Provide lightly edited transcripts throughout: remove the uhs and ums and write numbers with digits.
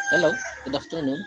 Hello, good afternoon.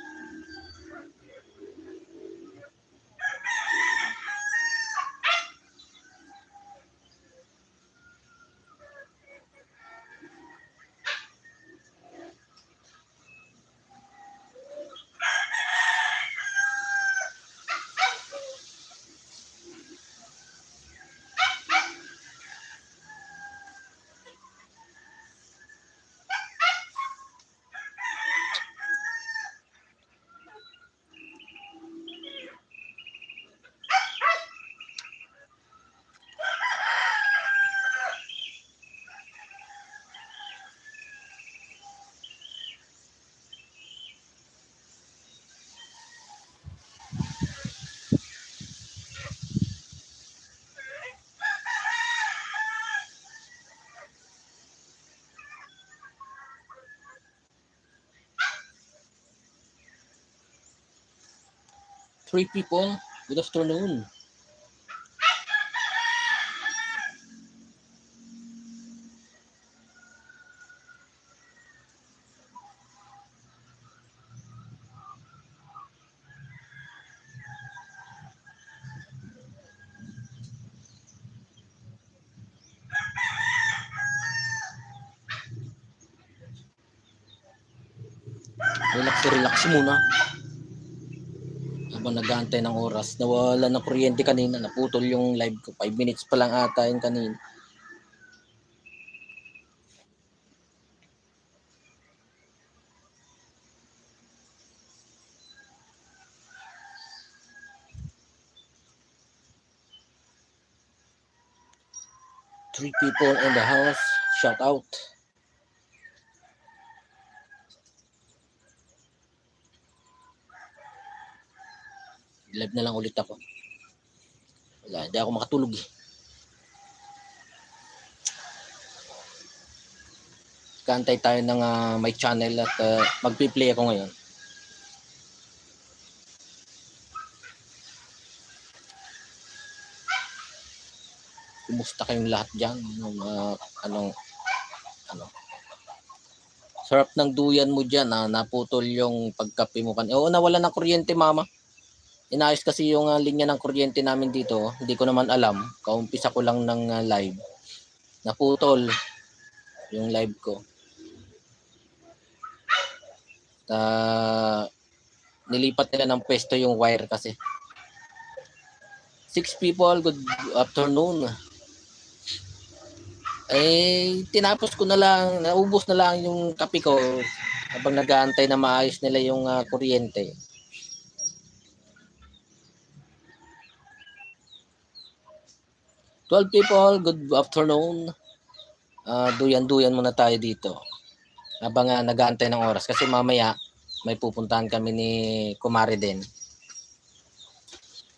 Three people, good afternoon. Relax muna. Habang nag-aantay ng oras. Nawala ng kuryente kanina. Naputol yung live ko. 5 minutes pa lang ata yung kanina. Three people in the house. Shout out. Live na lang ulit ako. Wala, hindi ako makatulog eh. Kaantay tayo ng my channel at magpi-play ako ngayon. Kumusta kayong lahat dyan? Sarap ng duyan mo dyan. Naputol yung pagkape mo kanina. Oo, nawala ng kuryente mama. Inayos kasi yung linya ng kuryente namin dito. Hindi ko naman alam. Kaumpisa ko lang ng live. Naputol yung live ko. Nilipat nila ng pwesto yung wire kasi. 6 people, good afternoon. Tinapos ko na lang, naubos na lang yung kape ko habang nag-aantay na maayos nila yung kuryente. Twelve people, good afternoon. Duyan-duyan muna tayo dito. Habang nag-aantay ng oras kasi mamaya may pupuntahan kami ni Kumari din.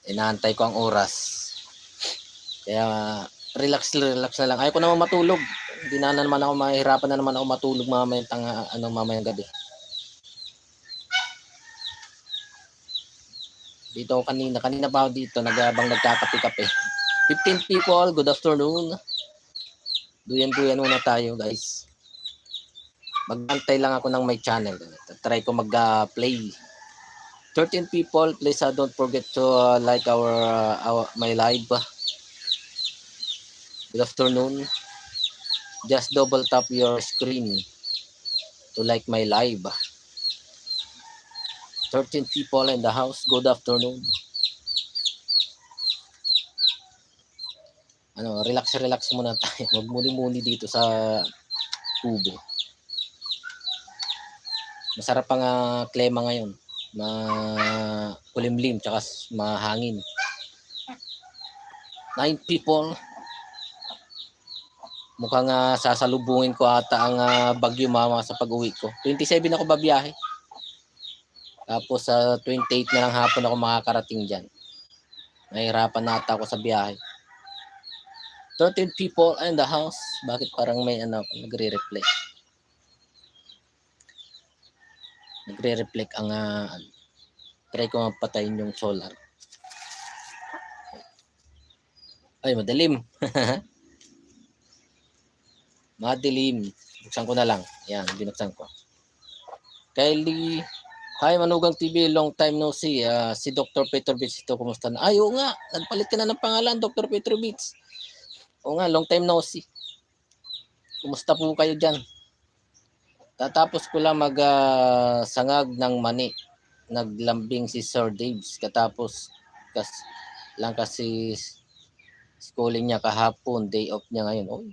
Inaantay ko ang oras. Kaya relax na lang. Ayoko naman matulog. Hindi na naman ako mahirapan na naman ako matulog mamayang gabi. Dito ako kanina pa ako dito nagabang nagkakape-kape. 15 people, good afternoon. Duyan-duyan muna tayo, guys. Mag-antay lang ako ng my channel. Try ko mag-play. 13 people, please don't forget to like my live. Good afternoon. Just double tap your screen to like my live. 13 people in the house. Good afternoon. Relax muna tayo. Magmuni-muni dito sa kubo. Masarap ang klima ngayon. Kulimlim tsaka mahangin. 9 people. Mukhang sasalubungin ko ata ang bagyo mama sa pag-uwi ko. 27 ako babiyahe. Tapos sa 28 na lang hapon ako makakarating dyan. Nahihirapan na ata ako sa biyahe. 13 people in the house. Bakit parang may nagre-reflect? Nagre-reflect ang try ko mapatayin yung solar. Ay, madilim. Madilim. Buksan ko na lang. Yan, binuksan ko. Kylie, hi Manugang TV, long time no see. Si Dr. Petrovich ito, kumusta na? Ay, oo nga, nagpalit ka na ng pangalan, Dr. Petrovich. Oo nga, long time no see. Kumusta po kayo dyan? Tatapos ko lang sangag ng mani. Naglambing si Sir Daves. Katapos lang kasi schooling niya kahapon, day off niya ngayon. Oh.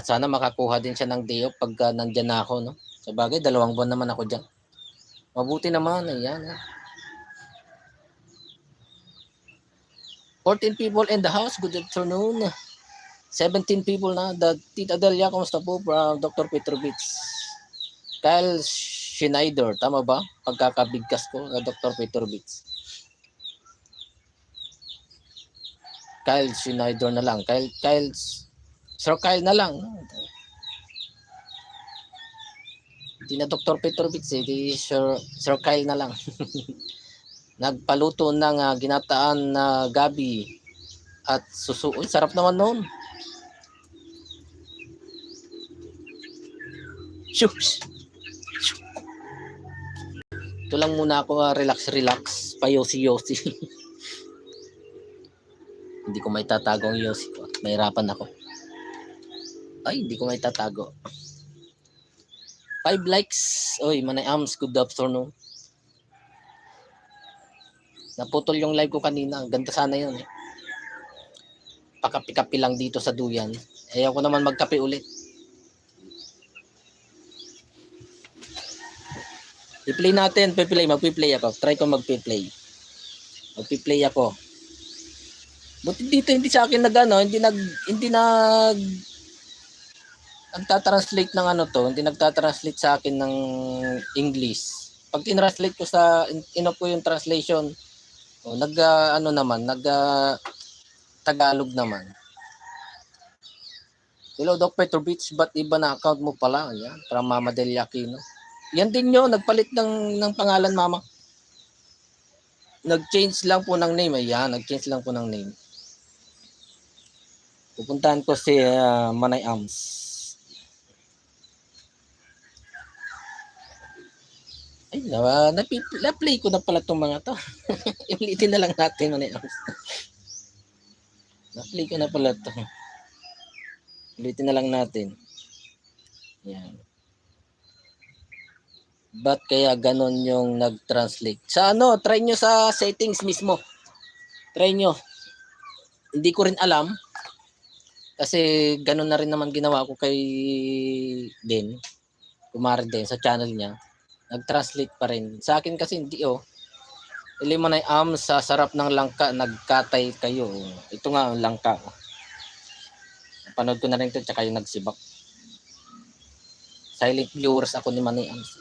Sana makakuha din siya ng day off pagka nandyan na ako. No? Sa bagay, 2 buwan naman ako dyan. Mabuti naman, ayan. 14 people in the house, good afternoon. 17 people na. Tita Delia, kumusta po? Dr. Petrovich. Kyle Schneider, tama ba? Pagkakabigkas ko, Dr. Petrovich. Kyle Schneider na lang. Sir Kyle na lang. Hindi na Dr. Petrovich, di Sir Kyle na lang. Nagpaluto ng ginataan na gabi at susu. Uy, sarap naman noon. Shush. Ito lang muna ako, relax, payosi-yosi. Hindi ko may tatago ang yosi ko. Mahirapan ako. Ay, hindi ko may tatago. 5 likes. Oy, Manay Ams, good afternoon. Naputol yung live ko kanina. Ganda sana yun. Pakapi-kapi lang dito sa duyan. Ayaw ko naman magkape ulit. I-play natin. Magpi-play ako. Try ko magpi-play. Magpi-play ako. Buti dito hindi sa akin hindi nagta-translate ng hindi nagta-translate sa akin ng English. Pag tinranslate ko ko yung translation, Tagalog naman. Hello, Doc Petrovich, ba't iba na account mo pala? Ayan, from Mama Del Aquino. Yan din nyo, nagpalit ng pangalan, Mama. Nag-change lang po ng name. Ayan, nag-change lang po ng name. Pupuntahan ko si Manay Ams. Ay, na-play ko na pala itong mga to. Ulitin na lang natin, Manay Ams. Na-play ko na pala ito. Ulitin na lang natin. Yan. Ba't kaya ganon yung nag-translate? Sa try nyo sa settings mismo. Try nyo. Hindi ko rin alam. Kasi ganon na rin naman ginawa ko kay Den. Kumari din sa channel niya. Nag-translate pa rin. Sa akin kasi hindi Ilimanay sa sarap ng langka, nagkatay kayo. Ito nga ang langka. Panood ko na rin ito, tsaka yung nagsibak. Silent viewers ako ni Manay Ams.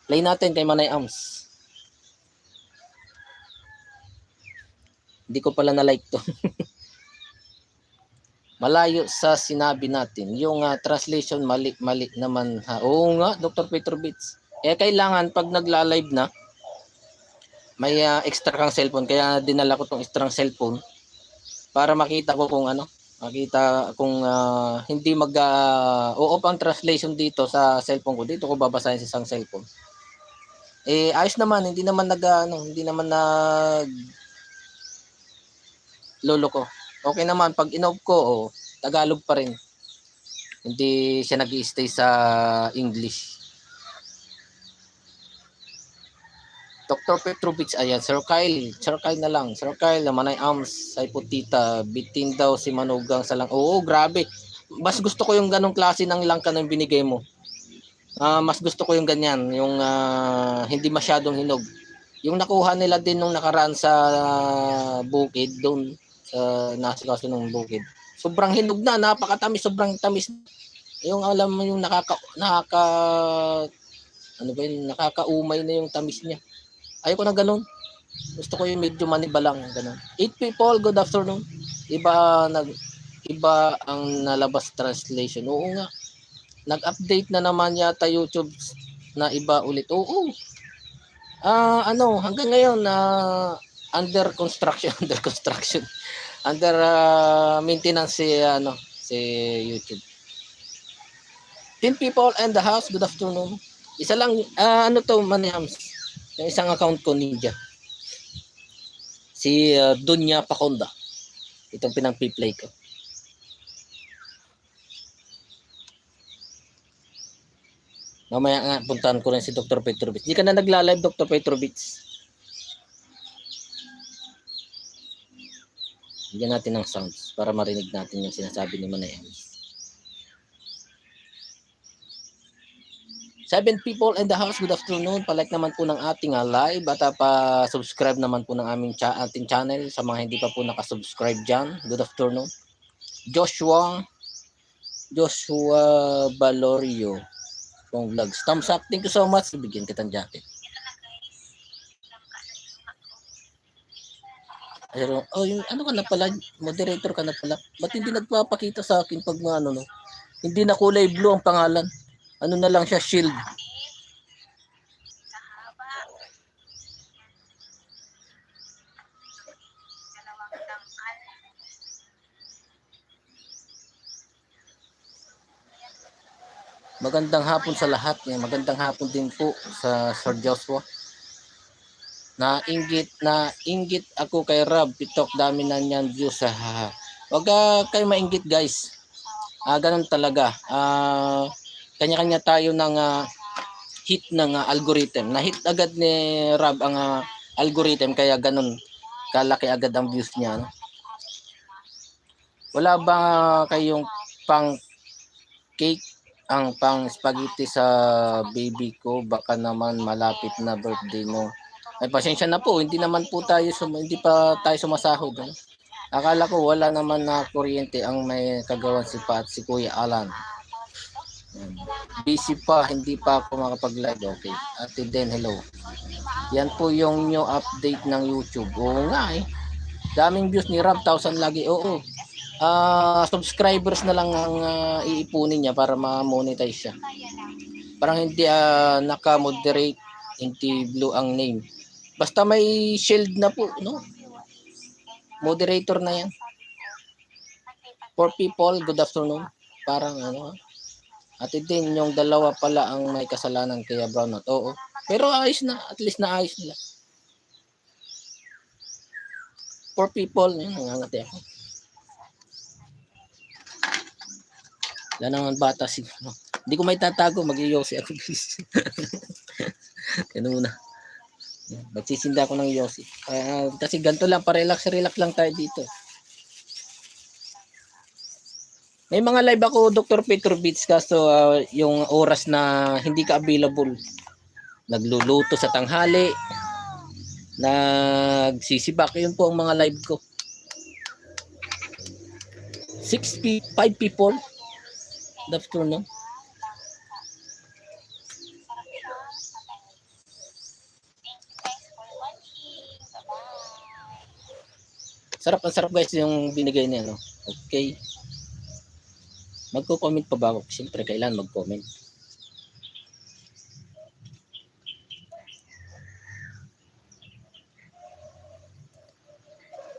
Play natin kay Manay Ams. Hindi ko pala na-like to. Malayo sa sinabi natin. Yung translation mali naman. Oo nga, Dr. Petrovich. Kailangan pag nagla-live na, may extra kang cellphone. Kaya dinala ko tong extra cellphone para makita ko kung hindi o-off ang translation dito sa cellphone ko. Dito ko babasahin sa isang cellphone. Ayos naman, hindi naman lolo ko. Okay naman pag in-off ko, Tagalog pa rin. Hindi siya nag-i-stay sa English. Dr. Petrovich, ayan, Sir Kyle na lang. Sir Kyle, Manay Ams, ay putita, bitin daw si Manugang sa lang. Oo, grabe. Mas gusto ko yung ganong klase ng langka na binigay mo. Mas gusto ko yung ganyan, yung hindi masyadong hinog. Yung nakuha nila din nung nakaraan sa bukid, doon sa nasikaso ng bukid. Sobrang hinog na, napakatamis, sobrang tamis. Yung alam mo yung nakakaumay na yung tamis niya. Ayoko na ganun. Gusto ko yung medyo maniba lang. Ganun. 8 people, good afternoon. Iba ang nalabas translation. Oo nga. Nag-update na naman yata YouTube na iba ulit. Oo. Hanggang ngayon under construction. Under maintenance si YouTube. 10 people and the house. Good afternoon. Isa lang, ano to, Manihams. Yung isang account ko, Ninja. Si Dunya Paconda. Itong pinang-play ko. Mamaya nga, puntahan ko rin si Dr. Petrovich. Di ka na nagla-live, Dr. Petrovich. Bigyan natin ng sounds para marinig natin yung sinasabi ni Manay. 7 people in the house, good afternoon. Palike naman po ng ating live at pa-subscribe naman po ng ating channel sa mga hindi pa po nakasubscribe dyan. Good afternoon. Joshua Valorio pong vlogs. Thumbs up. Thank you so much. Bigyan kitang jacket. Oh, yung, ano ka na pala, moderator ka na pala. Ba't hindi nagpapakita sa akin pag ano, no? Hindi na kulay blue ang pangalan. Ano na lang siya, shield. Magandang hapon sa lahat. Magandang hapon din po sa Sir Joshua. Nainggit ako kay Rob Pitok, dami na niyan views sa wag kayo mainggit guys. Ganun talaga. Kanya-kanya tayo ng hit ng algorithm. Na-hit agad ni Rob ang algorithm kaya ganun kalaki agad ang views niya, no? Wala ba kayong pang cake ang pang spaghetti sa baby ko? Baka naman malapit na birthday mo. Ay, pasensya na po, hindi naman po tayo hindi pa tayo sumasahod. Eh. Akala ko wala naman na kuryente ang may kagawan si Pat, si Kuya Alan. Busy pa, hindi pa ako makapag-live. Okay. Ate Den, hello. Yan po yung new update ng YouTube. Oo nga eh. Daming views ni Rob, 1,000 lagi. Oo. Subscribers na lang ang iipunin niya para ma-monetize siya. Parang hindi naka-moderate, hindi blue ang name. Basta may shield na po, no? Moderator na yan. For people, good afternoon. Parang ano, Ate din, yung dalawa pala ang may kasalanan kaya brownout. Oo. Pero ayos na, at least naayos nila. For people, yun, nangangati ako. Wala naman bata siguro. Hindi ko may tatago, mag-iyosi ako. Yan muna. Magsisinda ako ng yosi. Kasi ganito lang, pa-relax lang tayo dito. May mga live ako, Dr. Petrovich, kaso yung oras na hindi ka available. Nagluluto sa tanghali, nagsisibak, yun po ang mga live ko. 5 people. Good afternoon. Sarap guys yung binigay niya, no? Okay. Magko-comment pa ba ako? Siyempre, kailan mag-comment.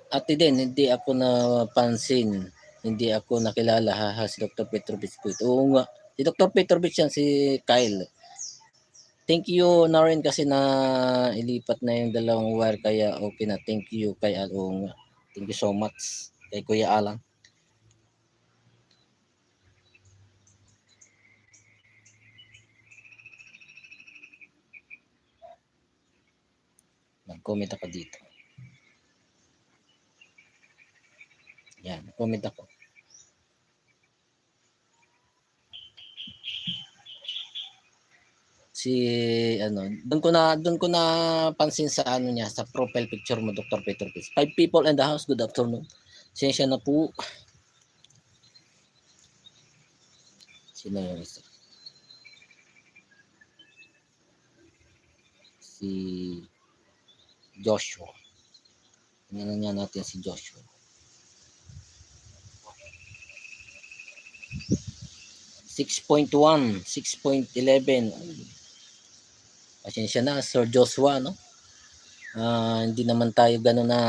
Ate din, hindi ako napansin. Hindi ako nakilala si Dr. Petrovich po ito. Oo nga. Si Dr. Petrovich yan, si Kyle. Thank you na rin kasi na ilipat na yung dalawang wire kaya okay na. Thank you kay Along. Thank you so much kay Kuya Alang. Nag-comment ako dito. Yan, comment ako. Si doon ko na pansin sa ano niya sa profile picture mo, Dr. Petrovich. 5 people in the house. Good afternoon. Sensya na po. Sino yung isa? Si Joshua. Tingnan nga natin si Joshua. 6.1, 6.11. Pasensya na, Sir Joshua, no? Hindi naman tayo gano'n na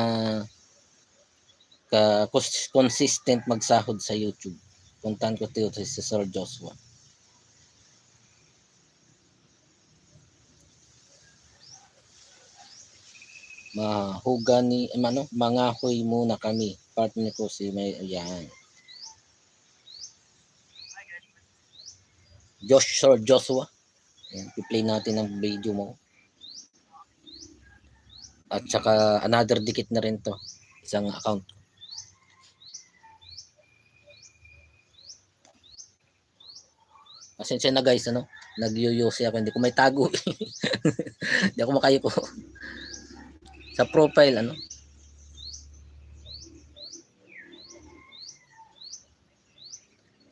consistent magsahod sa YouTube. Puntahan ko dito si Sir Joshua. mahogany, mga huy muna kami. Partner ko si may, ayan. Sir Joshua. Ayan, i-play natin ang video mo. At saka another dikit na rin to. Isang account. Pasensya na guys, nag-yoyose ako. Hindi ko may tago. Hindi ako makayuko. Sa profile,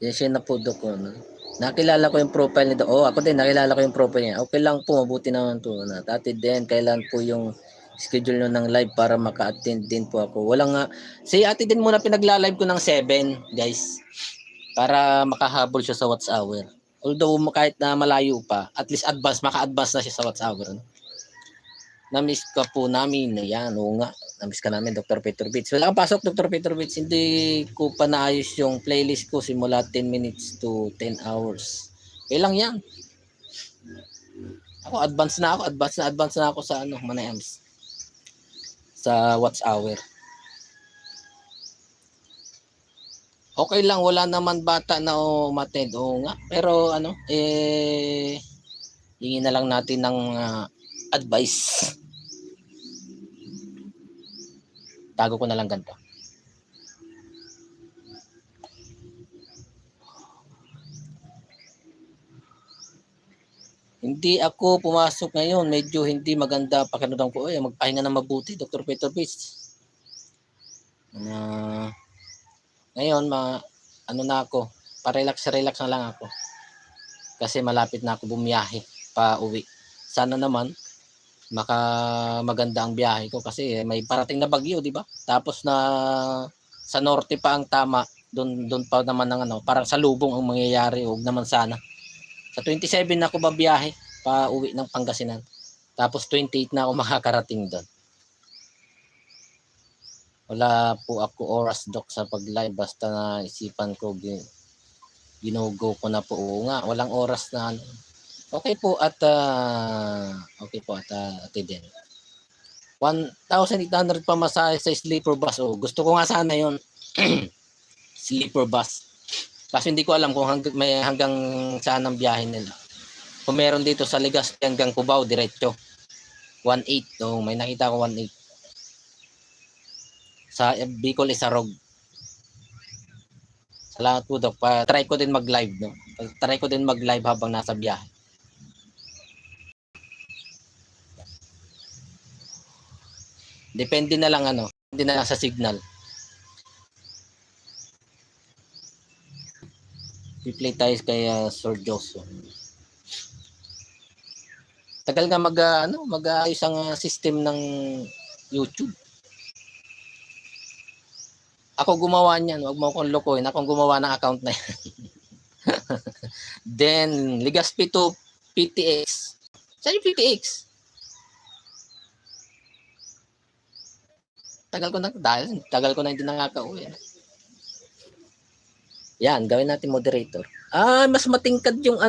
Yan siya na po ko, Nakilala ko yung profile nito. Oh, ako din, nakilala ko yung profile niya. Okay lang po, mabuti naman po. Dati din, kailan po yung schedule nyo ng live para maka-attend din po ako. Walang nga, si ate din muna pinagla-live ko ng 7, guys. Para makahabol siya sa watch hour. Although kahit na malayo pa, at least maka-advance na siya sa watch hour. Na-miss ka po namin. Ayan, oo nga. Na-miss ka namin, Dr. Peter Beats. Wala kang pasok, Dr. Peter Beats. Hindi ko pa naayos yung playlist ko simula 10 minutes to 10 hours. Okay lang yan. Ako, advance na ako sa Manayams. Sa watch hour. Okay lang, wala naman bata na umattend. Oo nga. Pero hingin na lang natin ng advice. Tago ko na lang ganito. Hindi ako pumasok ngayon. Medyo hindi maganda pakiramdam ko. Magpahinga na mabuti, Dr. Peter Beats. Ngayon, na ako. Pa-relax na lang ako. Kasi malapit na ako bumiyahe pa uwi. Sana naman maganda ang biyahe ko kasi may parating na bagyo, di ba? Tapos na sa norte pa ang tama, doon pa naman ng parang sa lubong ang mangyayari, huwag naman sana. Sa 27 na ako babiyahe pa uwi ng Pangasinan. Tapos 28 na ako makakarating doon. Wala po ako oras, Dok, sa pag-live basta naisipan ko ginugo ko na po. Oo nga, walang oras na Okay po at ate din. 1,800 pa masahe sa sleeper bus. Gusto ko nga sana yon sleeper bus. Kasi hindi ko alam kung hanggang saan ang biyahe nila. Kung meron dito sa Legazpi hanggang Cubao, diretso. 1.8. May nakita ko 1.8. Sa Bicol Isarog. Salamat po, Dok. Try ko din mag-live. Try ko din mag-live habang nasa biyahe. Depende na lang sa signal. I-play tayo kay Sir Joshua. Tagal nga mag-aayos ang system ng YouTube. Ako gumawa niyan, wag mo akong lokohin. Ako gumawa ng account na yan. Then, Legazpi to PTX. Saan yung PTX? Tagal ko na hindi nakaka-uwi. Yan, gawin natin moderator. Mas matingkad yung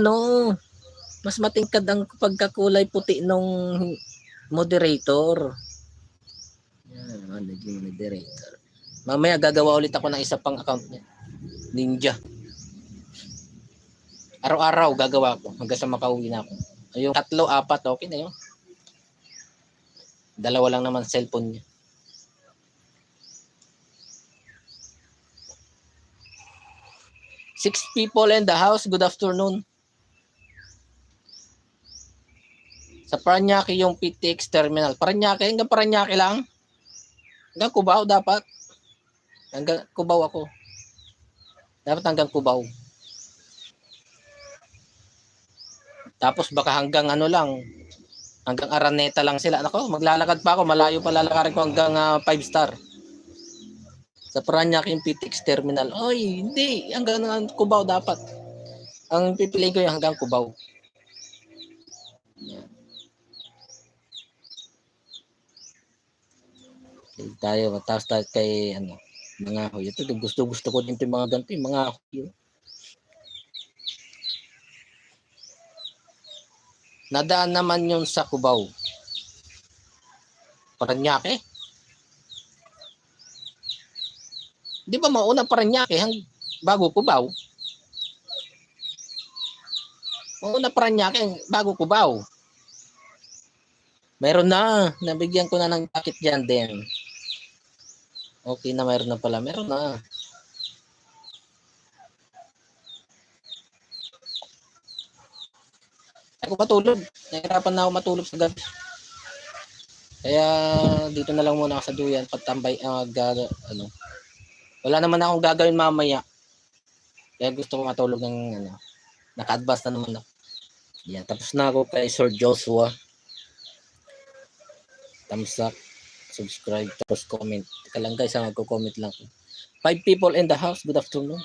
mas matingkad ang pagkakulay puti nung moderator. Yan, naging moderator. Mamaya gagawa ulit ako ng isa pang account niya. Ninja. Araw-araw gagawa ko hanggang sa makauwi na ako. Yung 3, 4, okay na yun. 2 lang naman cellphone niya. Six people in the house. Good afternoon. Sa Paranaque yung PTX terminal. Hanggang Paranaque lang. Hanggang Cubao dapat. Hanggang Cubao ako. Dapat hanggang Cubao. Tapos baka hanggang hanggang Araneta lang sila. Nako, maglalakad pa ako. Malayo pa lalakarin ko hanggang 5 star. Sa Paranaque yung PTX terminal. Hindi. Hanggang Cubao dapat. Ang pipiliin ko yung hanggang Cubao. Yan. Tayo. Tapos tayo kay mga huy. Ito, gusto ko din yung mga ganito. Yung mga huy. Nadaan naman yun sa Cubao. Paranaque. Di ba mauna Paranaque bago Cubao? Mauna Paranaque bago Cubao. Meron na. Nabigyan ko na ng packet dyan din. Okay na, meron na pala. Meron na. Ako matulog. Nahirapan na ako matulog sa gabi. Kaya dito na lang muna ako sa duyan. Patambay, wala naman akong gagawin mamaya. Kaya gusto ko matulog ng naka-advance na naman ako. Yan, tapos na ako kay Sir Joshua. Thumbs up, subscribe, tapos comment. Teka lang guys, magko-comment lang. 5 people in the house. Good afternoon.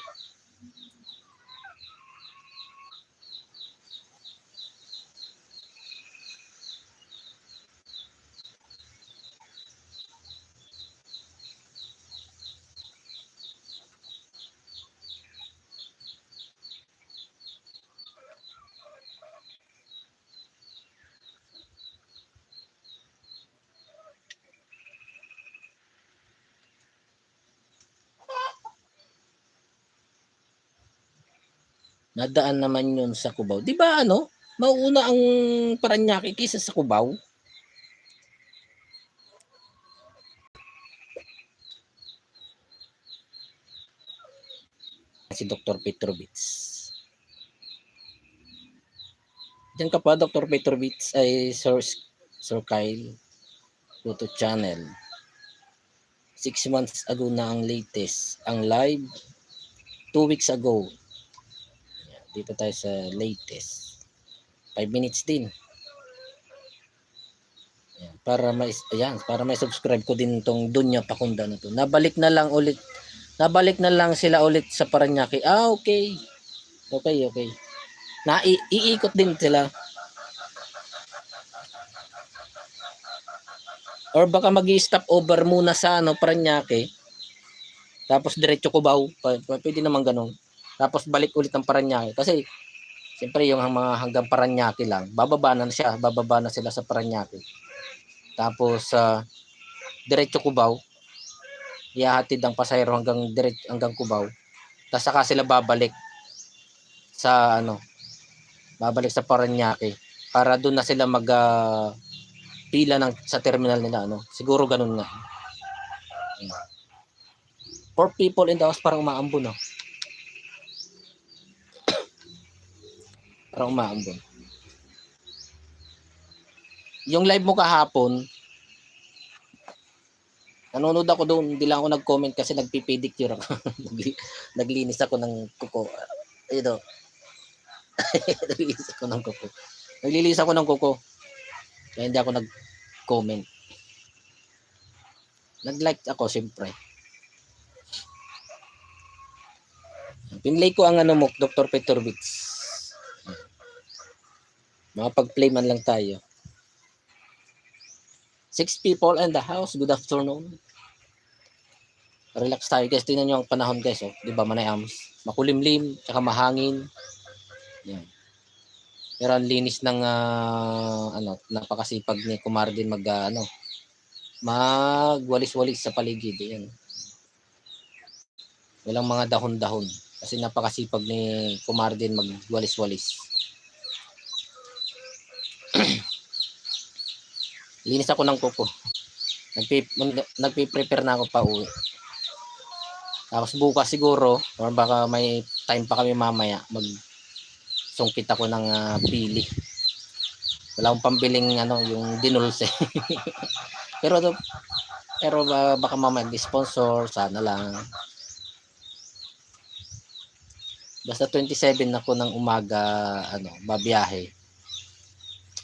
Nadaan naman yun sa Cubao. Di ba mauuna ang Paranaque kaysa sa Cubao? Si Dr. Petrovich. Diyan ka pa, Dr. Petrovich, ay Sir Kyle. YouTube channel. 6 months ago na ang latest. Ang live, 2 weeks ago. Dito tayo sa latest. 5 minutes din. Ayan, para may subscribe ko din tong Dunya Pakunda na to. Nabalik na lang sila ulit sa Paranaque. Okay. Okay. Iikot din sila. Or baka magi-stop over muna sa Paranaque. Tapos diretso Cubao. Pwede naman ganun. Tapos balik ulit ng Paranaque. Kasi siyempre yung mga hanggang Paranaque lang, bababa na sila sa Paranaque. Tapos diretso Cubao. Ihahatid ang pasahero hanggang Cubao. Tapos saka sila babalik sa sa Paranaque para doon na sila pila sa terminal nila Siguro ganun nga. 4 people in the house, parang umaambon Parang umaambon. Yung live mo kahapon, nanonood ako doon, hindi lang ako nag-comment kasi nagpipedicure ako. Naglinis ako ng kuko. Ito. Naglinis ako ng kuko. Kaya hindi ako nag-comment. Nag-like ako, siyempre. Pinlay ko ang mo, Dr. Petrovich. Makapag-play man lang tayo. 6 people in the house. Good afternoon. Relax tayo guys. Tingnan nyo ang panahon guys. Di ba, Manay-Ams? Makulimlim, tsaka mahangin. Yan. Pero ang linis ng napakasipag ni Kumar din magwalis-walis sa paligid. Yan. Walang mga dahon-dahon. Kasi napakasipag ni Kumar din magwalis-walis. Linis ako ng kuko. Nagpi-prepare na ako pa uwi. Tapos bukas siguro, or baka may time pa kami mamaya, sungkit ako ng pili. Wala akong pambiling yung dinulse. pero baka mamaya sponsor, sana lang. Basta 27 ako ng umaga babiyahe.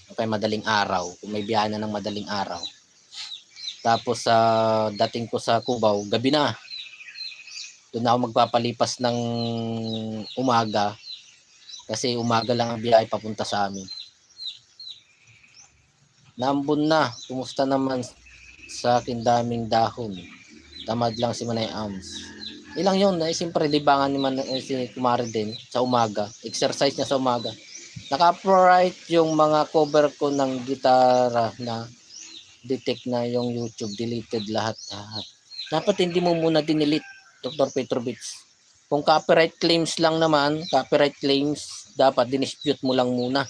Okay, madaling araw. Kung may biyahe na ng madaling araw. Tapos dating ko sa Cubao, gabi na. Doon ako magpapalipas ng umaga. Kasi umaga lang ang biyahe papunta sa amin. Naambon na. Kumusta naman sa akin daming dahon? Tamad lang si Manay-Ams. Ilang yun. Siyempre, libangan naman si Kumari din sa umaga. Exercise niya sa umaga. Naka-upright yung mga cover ko ng gitara na detect na yung YouTube, deleted lahat. Dapat hindi mo muna dinelete, Dr. Petrovich. Kung copyright claims lang naman, copyright claims, dapat dinispute mo lang muna.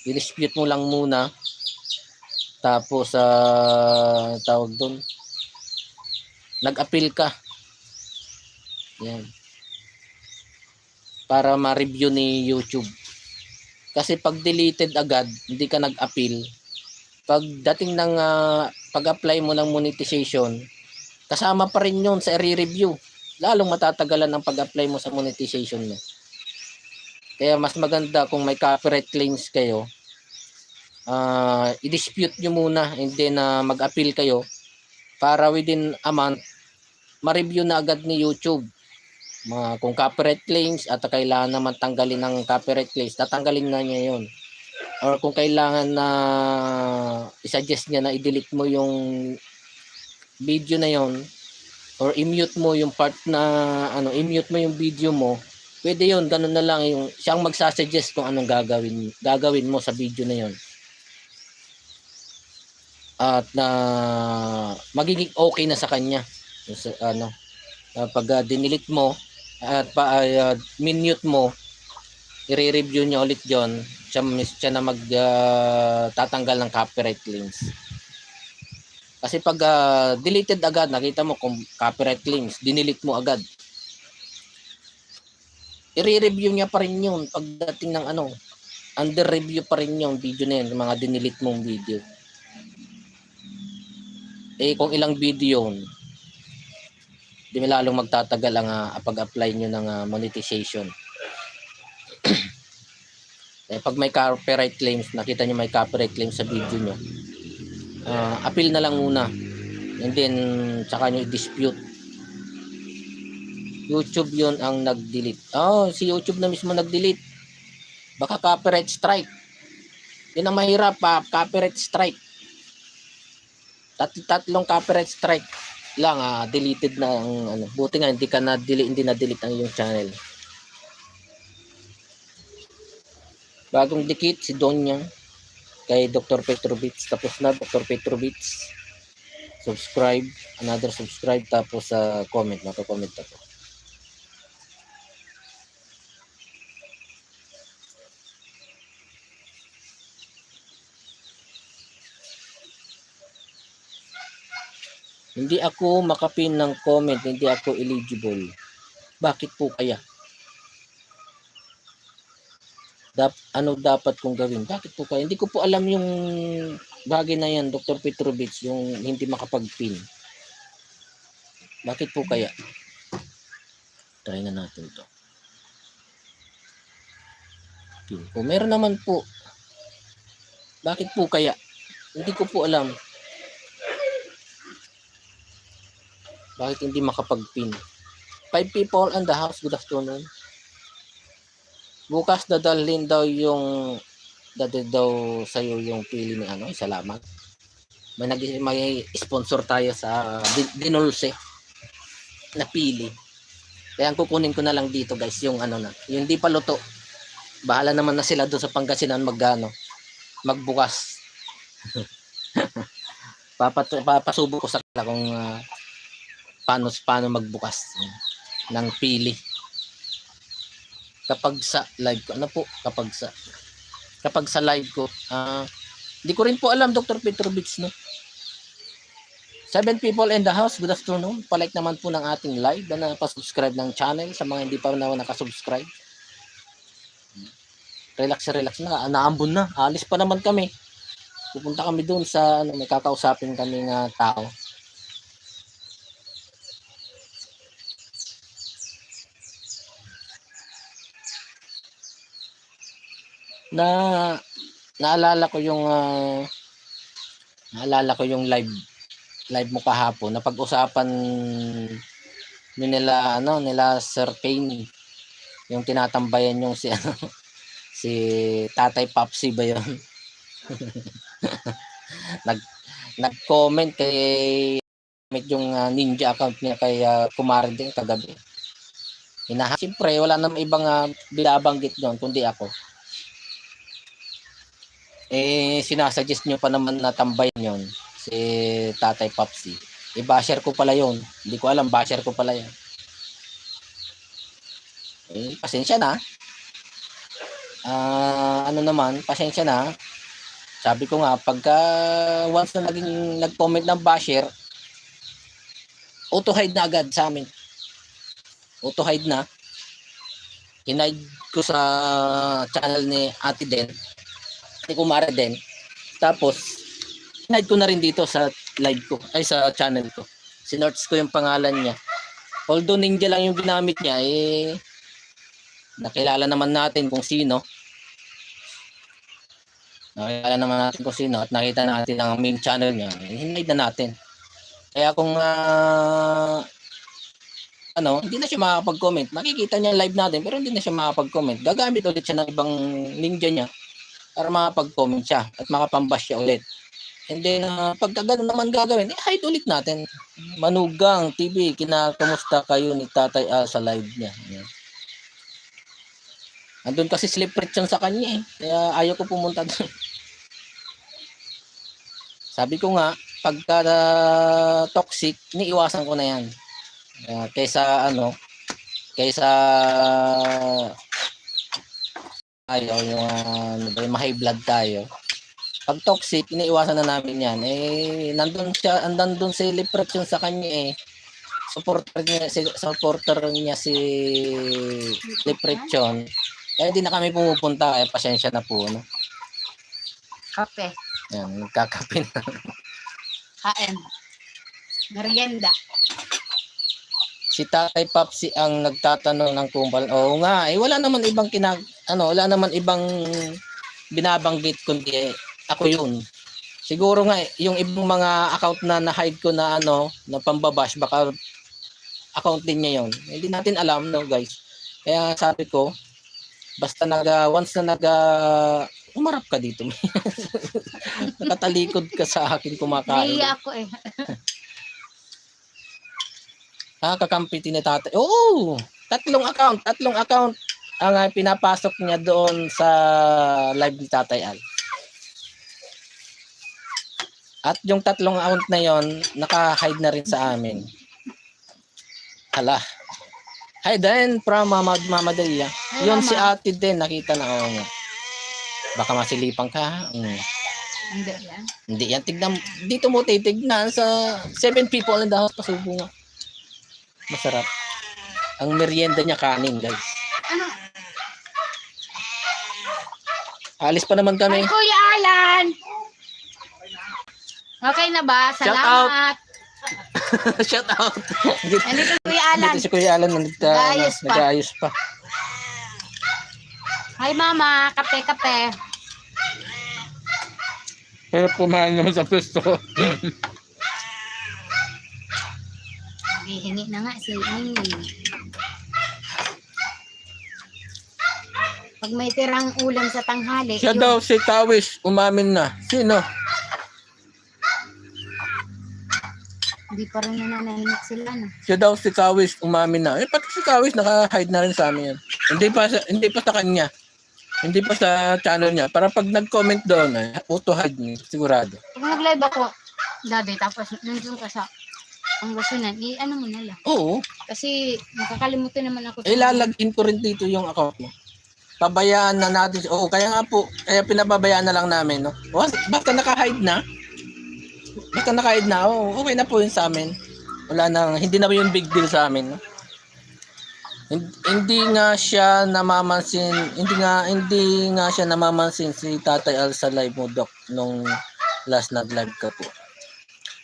Dinispute mo lang muna. Tapos, tawag doon, nag-appeal ka. Yan. Para ma-review ni YouTube. Kasi pag deleted agad, hindi ka nag-appeal, pag dating ng pag-apply mo ng monetization, kasama pa rin yun sa i-review. Lalong matatagalan ang pag-apply mo sa monetization mo. Kaya mas maganda kung may copyright claims kayo, i-dispute nyo muna and then mag-appeal kayo para within a month, ma-review na agad ni YouTube. Kung copyright claims at kailangan naman tanggalin ng copyright claims, tatanggalin na niya yun. Or kung kailangan na i-suggest niya na i-delete mo yung video na yon or i-mute mo yung part na i-mute mo yung video mo, pwede yun, ganun na lang, yung siyang magsasuggest kung anong gagawin mo sa video na yon. At magiging okay na sa kanya. Pag dinelete mo at minute mo, i-review niya ulit yon, siya na tatanggal ng copyright claims. Kasi pag deleted agad, nakita mo kung copyright claims, dinelete mo agad, i-review niya pa rin yun pagdating ng under review pa rin yung video na yun, mga dinelete mong video. Kung ilang video yun, di lalong magtatagal ang pag-apply nyo ng monetization. Pag may copyright claims, nakita nyo may copyright claims sa video nyo, appeal na lang muna and then saka nyo i-dispute. YouTube yun ang nag-delete. Si YouTube na mismo nag-delete. Baka copyright strike. Yun ang mahirap, copyright strike. Tatlong copyright strike lang, deleted na ang buti nga hindi na-delete ang iyong channel. Bagong dikit si Donya kay Dr. Petrovich. Tapos na Dr. Petrovich. Subscribe, another subscribe, tapos comment, maka-comment ako. Hindi ako makapin ng comment, hindi ako eligible. Bakit po kaya? Ano dapat kong gawin? Bakit po kaya? Hindi ko po alam yung bagay na yan, Dr. Petrovich, yung hindi makapag-pin. Bakit po kaya? Try na natin to. Pin po. Meron naman po. Bakit po kaya? Hindi ko po alam. Bakit hindi makapag-pin? 5 people in the house. Good afternoon. Bukas dadalhin daw sa'yo yung pili ni salamat. May sponsor tayo sa dinulse na pili. Kaya kukunin ko na lang dito guys yung yung di pa luto. Bahala naman na sila doon sa Pangasinan magbukas. Papasubo ko sa kanila kung paano magbukas ng pili. Kapag sa live ko, kapag sa live ko, hindi ko rin po alam, Dr. Petrovich, no? 7 people in the house, good afternoon. Palike naman po ng ating live na pa-subscribe ng channel sa mga hindi pa nakasubscribe. Relax na, naambon na. Alis pa naman kami. Pupunta kami doon sa may kakausapin kaming tao. Naalala ko yung live mo kahapon na pag-usapan nila Sir Kane, yung tinatambayan yung si Tatay Papsi ba yun? nag-comment kay yung ninja account niya kay Kumari din kagabi. Siyempre wala namang ibang binabanggit doon kundi ako. sinasuggest nyo pa naman na tambayin yon si Tatay Papsi. Basher ko pala yon. Hindi ko alam, basher ko pala yan. Pasensya na. Ano naman, pasensya na. Sabi ko nga, pagka once na nag-comment ng basher, auto-hide na agad sa amin. Auto-hide na. Hinide ko sa channel ni Ate Den, ni Kumare Den. Tapos, hinide ko na rin dito sa live ko, ay sa channel ko. Sinorts ko yung pangalan niya. Although ninja lang yung ginamit niya, nakilala naman natin kung sino. Nakilala naman natin kung sino at nakita natin ang main channel niya. Hinide na natin. Kaya kung hindi na siya makakapag-comment. Makikita niya live natin pero hindi na siya makakapag-comment. Gagamit ulit siya ng ibang ninja niya para makapag-comment siya at makapambash siya ulit. And then, pagka ganun naman gagawin, hide ulit natin. Manugang TV, kinakamusta kayo ni Tatay sa live niya. Ayan. Andun kasi sleep rate yun sa kanya Kaya ayaw ko pumunta doon. Sabi ko nga, pagka toxic, niiwasan ko na yan. Kaysa ayaw yung ma-high blood tayo. Pag toxic, iniiwasan na namin yan. Nandun si Lipretion sa kanya supporter niya si Lipretion. Kaya hindi na kami pumupunta. Kaya pasensya na po. No? Kape. Yan, nagkakape na. Kain. Merienda. Si Tatay Papsi ang nagtatanong ng kumpal. Oo nga, wala naman ibang wala naman ibang binabanggit kundi ako yun. Siguro nga yung ibang mga account na na-hide ko na na pambabash, baka account din niya yun. Hindi natin alam, no, guys. Kaya sabi ko, basta once na umarap ka dito. Nakatalikod ka sa akin kumakain. Naiya ako Kakampi ni Tatay. Oo! Tatlong account ang pinapasok niya doon sa live ni Tatay Al. At yung tatlong account na yon naka-hide na rin sa amin. Hala. Hi din from Mama Delia. Yun si Ate din, nakita na nga. Baka masilipan ka. Hindi yan. Hindi yan. Tignan, dito mo titignan sa 7 people in the house. Pasubo nga. Masarap. Ang merienda niya kanin, guys. Ano? Alis pa naman kami. Ay, Kuya Alan! Okay na ba? Salamat. Shout out. Nandito Kuya Alan. Dito si Kuya Alan nag-aayos pa. Hi Mama, kape. Pero pumahan naman sa pwesto. Hihingi na nga si Ning. Pag may tirang ulam sa tanghali. Siya daw si Kawis, umamin na. Sino? Hindi pa rin nananahimik sila na. Siya daw si Kawis, umamin na. Pati si Kawis naka-hide na rin sa amin yan. Hindi pa sa kanya. Hindi pa sa channel niya. Para pag nag-comment doon, auto-hide niya, sigurado. Pag nag-live ako, Dabi, tapos nandun ka sa Pangasinan, ano mo na lang. Oo. Kasi makakalimutan naman ako. Ilalagin ko rin dito yung account mo. Pabayaan na natin. Oo, kaya nga po. Kaya pinababayaan na lang namin. No? Basta naka-hide na. Okay na po yun sa amin. Wala nang, hindi na yung big deal sa amin. No? Hindi nga siya namamansin si Tatay Al sa live mo, Doc, nung last nag-live ka po.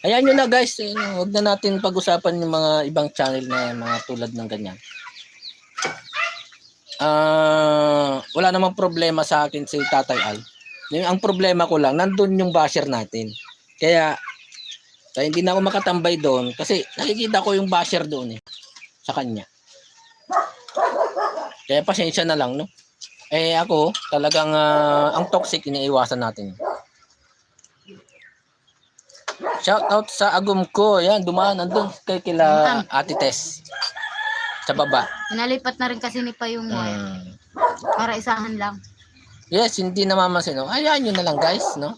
Ayan nyo na guys, huwag na natin pag-usapan yung mga ibang channel na mga tulad ng ganyan. Wala namang problema sa akin si Tatay Al. Ang problema ko lang, nandun yung basher natin. Kaya hindi na ako makatambay doon kasi nakikita ko yung basher doon sa kanya. Kaya pasensya na lang, no? Ako, talagang ang toxic, iniiwasan natin. Shout out sa agum ko. Yan, dumaan nandun kila Ate Tess. Sa baba. Nalipat na rin kasi ni pa yung para isahan lang. Yes, hindi namamansin. No? Ayan nyo na lang guys, no?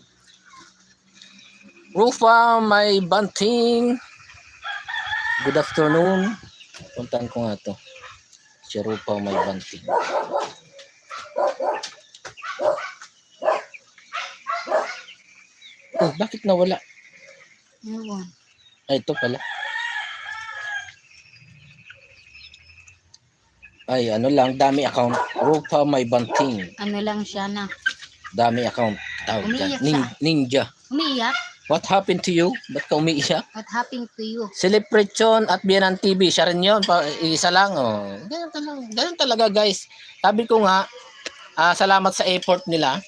Rufa, may banting. Good afternoon. Puntahan ko nga to. Si Rufa, may banting. Oh, bakit nawala? Ewan. Ay, ito pala. Ay, ano lang, dami account. Rufa, may banting. Ano lang siya na. Dami account. Tawag dyan. Umiiyak siya. Ninja. Umiiyak? What happened to you? Ba't ka umiiyak? What happened to you? Celebration at Biyanan TV. Siya rin yun. Isa lang. Oh. Ganun talaga guys. Sabi ko nga, salamat sa effort nila.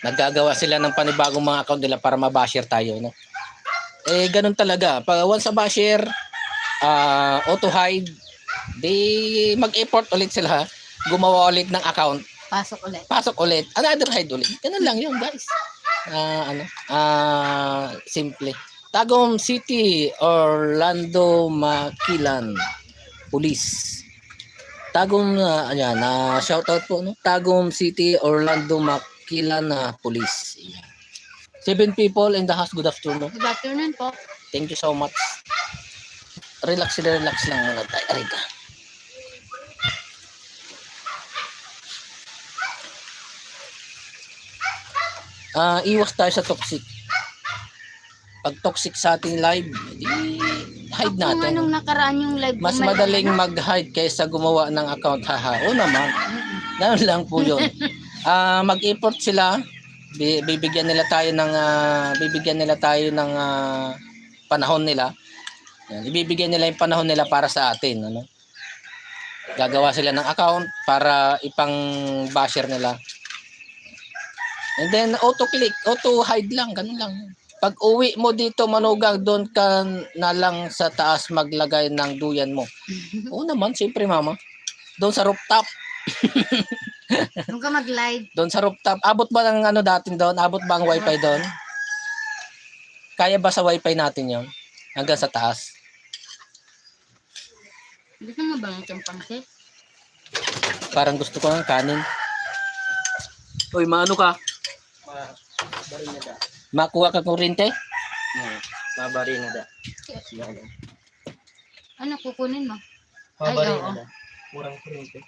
Naggagawa sila ng panibagong mga account nila para mabashare tayo. No? Eh, ganun talaga. Pag once sa basher, auto-hide, di mag-effort ulit sila. Gumawa ulit ng account. Pasok ulit. Another hide ulit. Ganun lang yun guys. Simple. Tagum City, Orlando Makilan, Police. Tagum, shoutout po, no? Tagum City, Orlando Makilan, Police. Ayan. 7 people in the house. Good afternoon. Good afternoon po. Thank you so much. Relax lang muna tayo. Ariga. Iwas tayo sa toxic. Pag toxic sa ating live, di hide Kung natin. anong nakaraan yung live ko, Mas may madaling ano? mag-hide kaysa gumawa ng account. Haha. O naman. Ganun lang po yun. Mag-effort sila. Bibigyan nila tayo ng panahon nila. Yan. Ibibigyan nila yung panahon nila para sa atin. Ano? Gagawa sila ng account para ipang basher nila. And then auto-click, auto-hide lang. Ganun lang. Pag uwi mo dito, manugang, doon ka na lang sa taas maglagay ng duyan mo. Oo naman, siyempre mama. Doon sa rooftop. Doon ka mag-live. Doon sa rooftop. Abot ba ng ano datin doon? Abot ba ang wifi doon? Kaya ba sa wifi natin yon hanggang sa taas? Gusto mo ba ng pangsit? Parang gusto ko ng kanin. Uy, maano ka? Makuha ka kuryente? Mabari na da. Ano kukunin mo? Mabari Ay, na oo. da. Murang kuryente.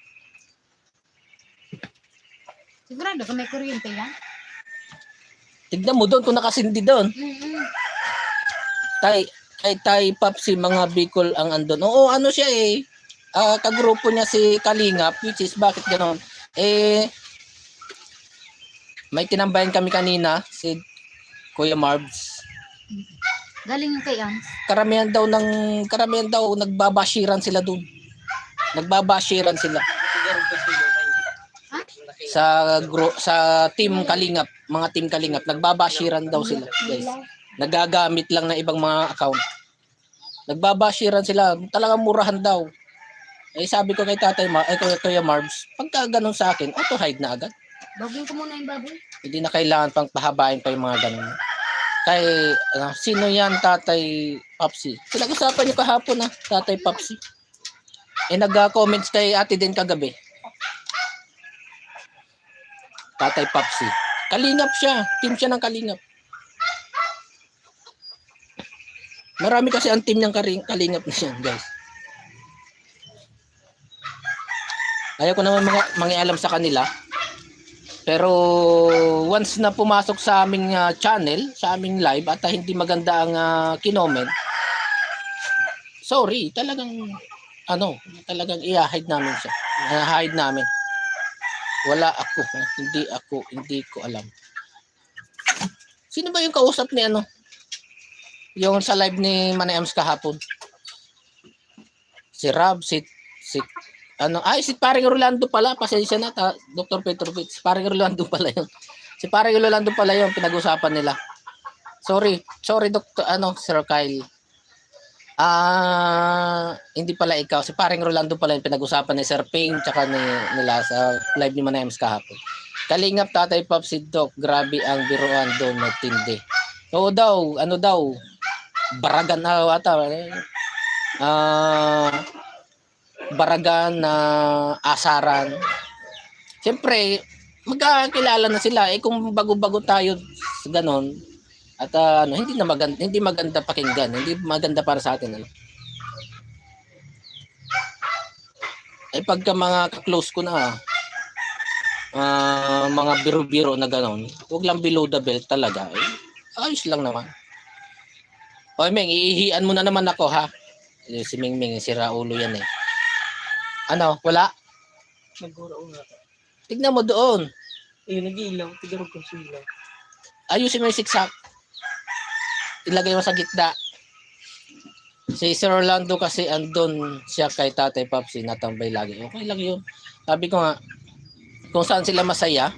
Sigurado ka may kuryente yan? Tignan mo doon kung nakasindi doon. Tay Papsi, mga Bicol ang andon. Oo, ano siya eh. Kagrupo niya si Kalingap, which is bakit ganoon? May tinambayan kami kanina, si Kuya Marbs. Galing yung kay Ans. Karamihan daw nagbabashiran sila doon. Nagbabashiran sila. Sa team Kalingap, mga team Kalingap, nagbabashiran daw sila, guys. Nagagamit lang ng ibang mga account. Nagbabashiran sila, talagang murahan daw. Sabi ko kay Kuya Marbs, pagka ganun sa akin, auto-hide na agad. Baguhin ko muna yung baboy. Hindi na kailangan pang pahabain pa yung mga ganun. Kay, sino yan, Tatay Papsi? Pinag-usapan niyo kahapon Tatay Papsi. Nag-comments kay ate din kagabi. Tatay Papsi. Kalingap siya. Team siya ng Kalingap. Marami kasi ang team ng Kalingap na siya, guys. Ayaw ko naman mangialam sa kanila. Pero once na pumasok sa aming channel, sa aming live at hindi maganda ang kinoment, sorry, talagang i-hide namin siya. Hide namin. Wala ako, hindi ko alam. Sino ba yung kausap ni yung sa live ni Manay Ams kahapon? Si Rob, si paring Rolando pala, pasensya na Dr. Petrovic. Paring Rolando pala 'yon. Si paring Rolando pala 'yon pinag-usapan nila. Sorry Dr. Sir Kyle. Hindi pala ikaw. Si paring Rolando pala yung pinag-usapan ni Sir Payne tsaka nila sa live ni Manayams kahapon. Kalingap, Tatay Pop, si Doc, grabe ang biruan doon, nagtindi. Oo daw, baragan ata. Baragan na asaran. Siyempre, magkakilala na sila. Eh kung bago-bago tayo sa ganon, at ano, hindi maganda pakinggan, hindi maganda para sa atin. Ano? Eh pagka mga close ko na, mga biro-biro na ganon, huwag lang below the belt talaga. Eh, ayos lang naman. Hoy Meng, iihian mo na naman ako ha. Si Ming si Raulo yan eh. Ano, wala? Naguro nga. Tignan mo doon. Eh, nag-iilaw. Tigarog ko sila. Ayusin mo yung siksak. Ilagay mo sa gitna. Si Sir Orlando kasi andun siya kay Tatay Papsi, natambay lagi. Okay lang yun. Sabi ko nga, kung saan sila masaya,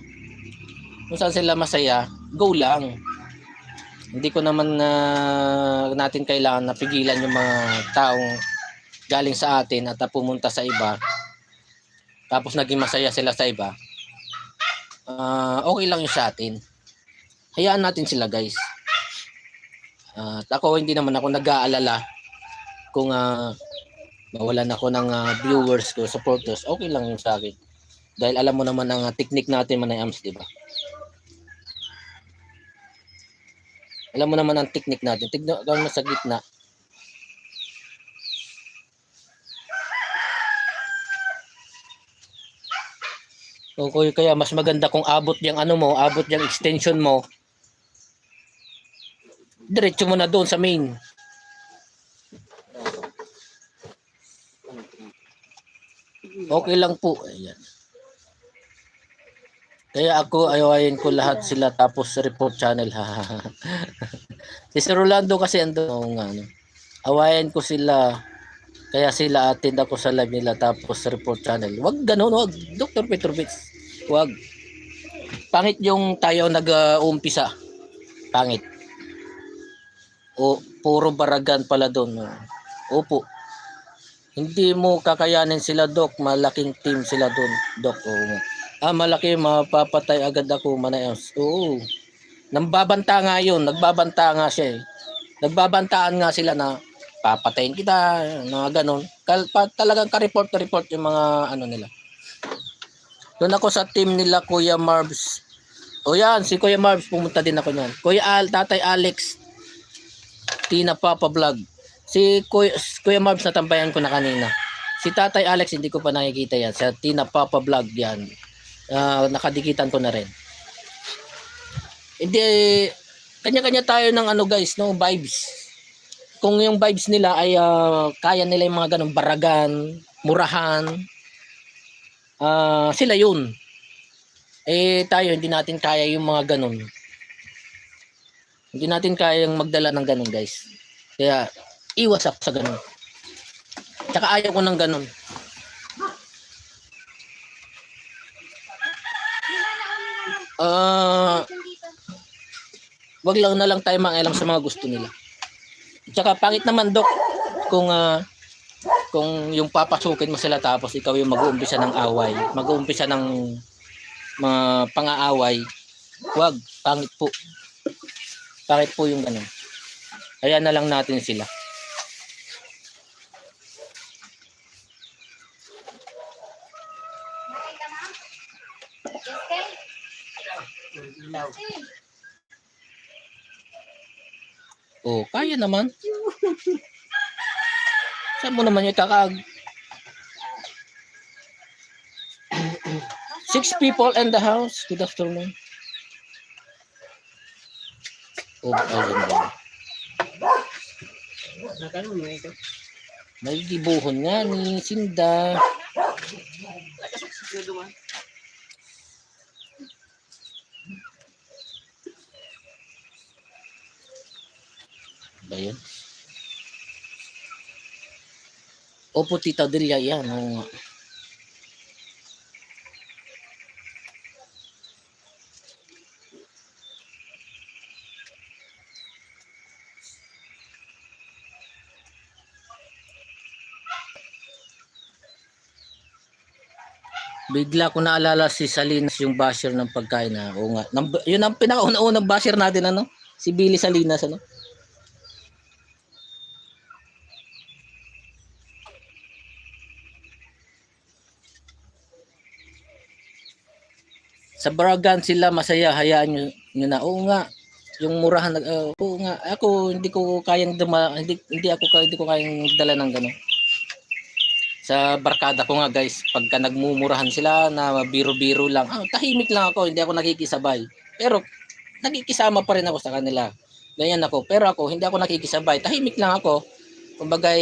go lang. Hindi ko naman natin kailangan na pigilan yung mga taong galing sa atin at pumunta sa iba. Tapos naging masaya sila sa iba. Okay lang yun sa atin. Hayaan natin sila guys. At ako hindi naman ako nag-aalala kung mawalan ako ng viewers ko, supporters, okay lang yun sa akin. Dahil alam mo naman ang technique natin Manay Ams, di ba? Alam mo naman ang technique natin. Tignan mo sa gitna. Okay, kaya mas maganda kung abot yung ano mo, abot yung extension mo. Diretso mo na doon sa main. Okay lang po. Ayan. Kaya ako ayawain ko lahat sila tapos report channel. Si Sir Rolando kasi ando nga ano. Awayan ko sila. Kaya sila attend ako sa live nila tapos report channel. Wag ganoon, wag. Dr. Petrovich. Wag. Pangit yung tayo nag-uumpisa. Pangit. O puro baragan pala doon. Opo. Hindi mo kakayanin sila, Doc. Malaking team sila doon, Doc. Oo. Malaki, mapapatay agad ako, Manay Ams. Oo. Nambabanta nga yun. Nagbabanta nga siya eh. Nagbabantaan nga sila na papatayin kita, mga ganon. Talagang ka-report yung mga ano nila. Doon ako sa team nila, Kuya Marbs. O yan, si Kuya Marbs, pumunta din ako niyan. Tatay Alex, Tina Papa Vlog. Si Kuya Marbs natambayan ko na kanina. Si Tatay Alex, hindi ko pa nakikita yan. Sa Tina Papa Vlog yan. Nakadikitan ko na rin. Hindi, kanya-kanya tayo ng ano guys, no, vibes. Kung yung vibes nila ay kaya nila yung mga ganong baragan, murahan, sila yun. Eh tayo hindi natin kaya yung mga ganon. Hindi natin kaya yung magdala ng ganon guys. Kaya iwas ako sa ganon. Tsaka ayaw ko ng ganon. Wag lang na lang tayo mangialam sa mga gusto nila. Tsaka pangit naman Dok kung yung papasukin mo sila tapos ikaw yung mag-uumpisa ng away, mag-uumpisa ng mga pang-aaway. Wag, pangit po. Pangit po yung ganun. Kaya na lang natin sila. Oh, kaya naman. Saan mo naman yung kakag? 6 people in the house. Good afternoon. Oh, ayun ba? Nakano mo ito? May gibuhon nga ni Sinda. Ba yun? Opo, Tita Delia, yan. Oo nga. Bigla ko naalala si Salinas yung basher ng pagkain na. Oo nga. Yun ang pinakauna-unang basher natin ano? Si Billy Salinas ano? Sa Baragan sila masaya, hayaan nyo na. Oo nga, yung murahan oo nga, ako hindi ko kayang hindi ko kayang magdala ng gano'n. Sa barkada ko nga guys, pagka nagmumurahan sila na biro-biro lang, tahimik lang ako, hindi ako nakikisabay. Pero nakikisama pa rin ako sa kanila. Ganyan ako. Pero ako, hindi ako nakikisabay. Tahimik lang ako. Kumbaga,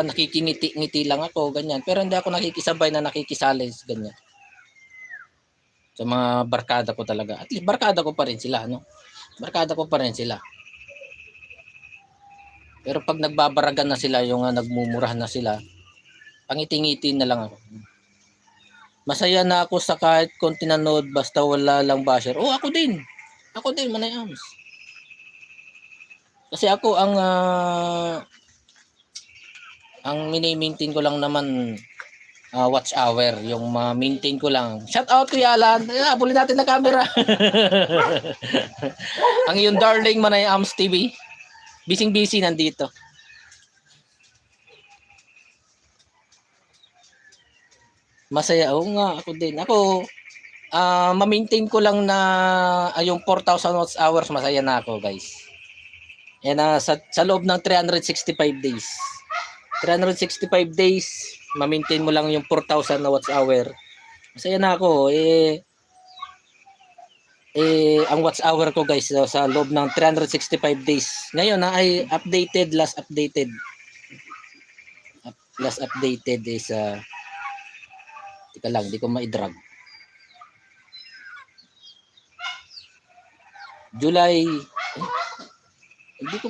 nakikingiti-ngiti lang ako, ganyan. Pero hindi ako nakikisabay na nakikisali, ganyan. Sa mga barkada ko talaga. At least barkada ko pa rin sila, no? Barkada ko pa rin sila. Pero pag nagbabaragan na sila, yung nagmumurahan na sila, pangiti-ngiti na lang ako. Masaya na ako sa kahit konti nanood basta wala lang basher. Oh, ako din. Ako din, Manay Ams. Kasi ako ang mini-maintain ko lang naman watch hour, yung maintain ko lang. Shout out to Alan. Habulin natin na camera. Ang yung darling Manay Ams TV. Busy nandito. Masaya. Oo nga, ako din. Ako, ma-maintain ko lang na yung 4,000 watts hours, masaya na ako, guys. Yan sa loob ng 365 days. 365 days, ma-maintain mo lang yung 4,000 na watts hour. Masaya na ako. Ang watts hour ko, guys, sa loob ng 365 days. Ngayon, ay updated, last updated is tika lang, di ko ma-drag. July, hindi ko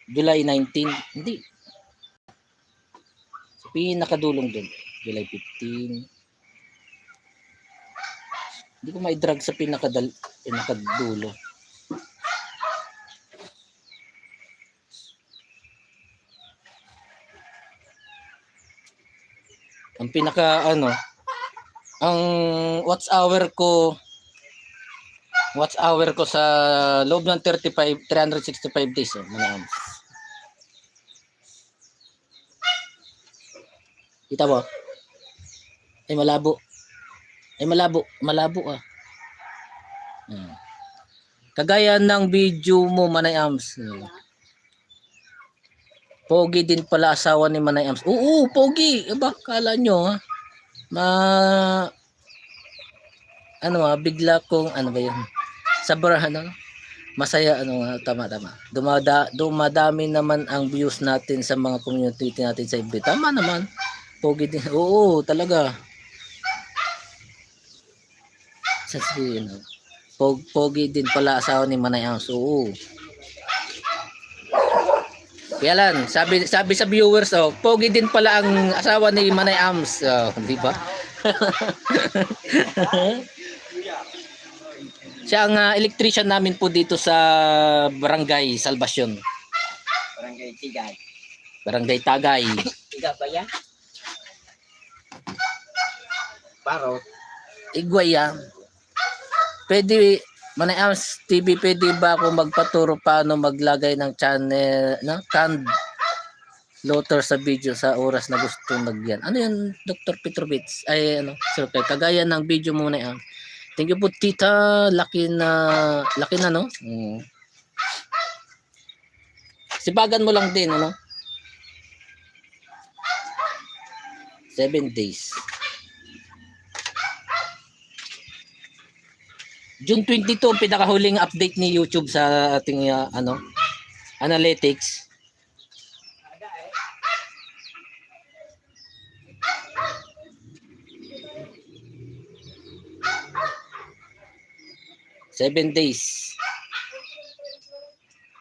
July 19, hindi. Sa pinakadulong dun, July 15. Hindi ko ma-drag sa pinakadulo. Ang ang watch hour ko sa loob ng 365 days, Manay Ams. Kita mo? Ay malabo Kagaya ng video mo, Manay Ams. Pogi din pala asawa ni Manay Ams. Oo, pogi. Aba, kala nyo bigla kong ba yun? Masaya tama. Dumadami naman ang views natin sa mga community natin sa FB. Tama naman. Pogi din. Oo, talaga. Pogi din pala asawa ni Manay Ams. Oo. Kaya lang, sabi sa viewers, pogi din pala ang asawa ni Manay Ams. Di ba? Siya ang electrician namin po dito sa Barangay Salvacion. Barangay Tagay. Tiga ba yan? Parot. Igwaya. Pwede, Manay Ams TV, pwede ba ako magpaturo paano maglagay ng channel, canned loader sa video sa oras na gusto nagyan? Ano yan, Dr. Petrovich? Ay, sir, kagaya ng video muna yan. Thank you po, tita. Laki na, no? Sipagan mo lang din, 7 days. June 22 ang pinakahuling update ni YouTube sa ating analytics. Seven days.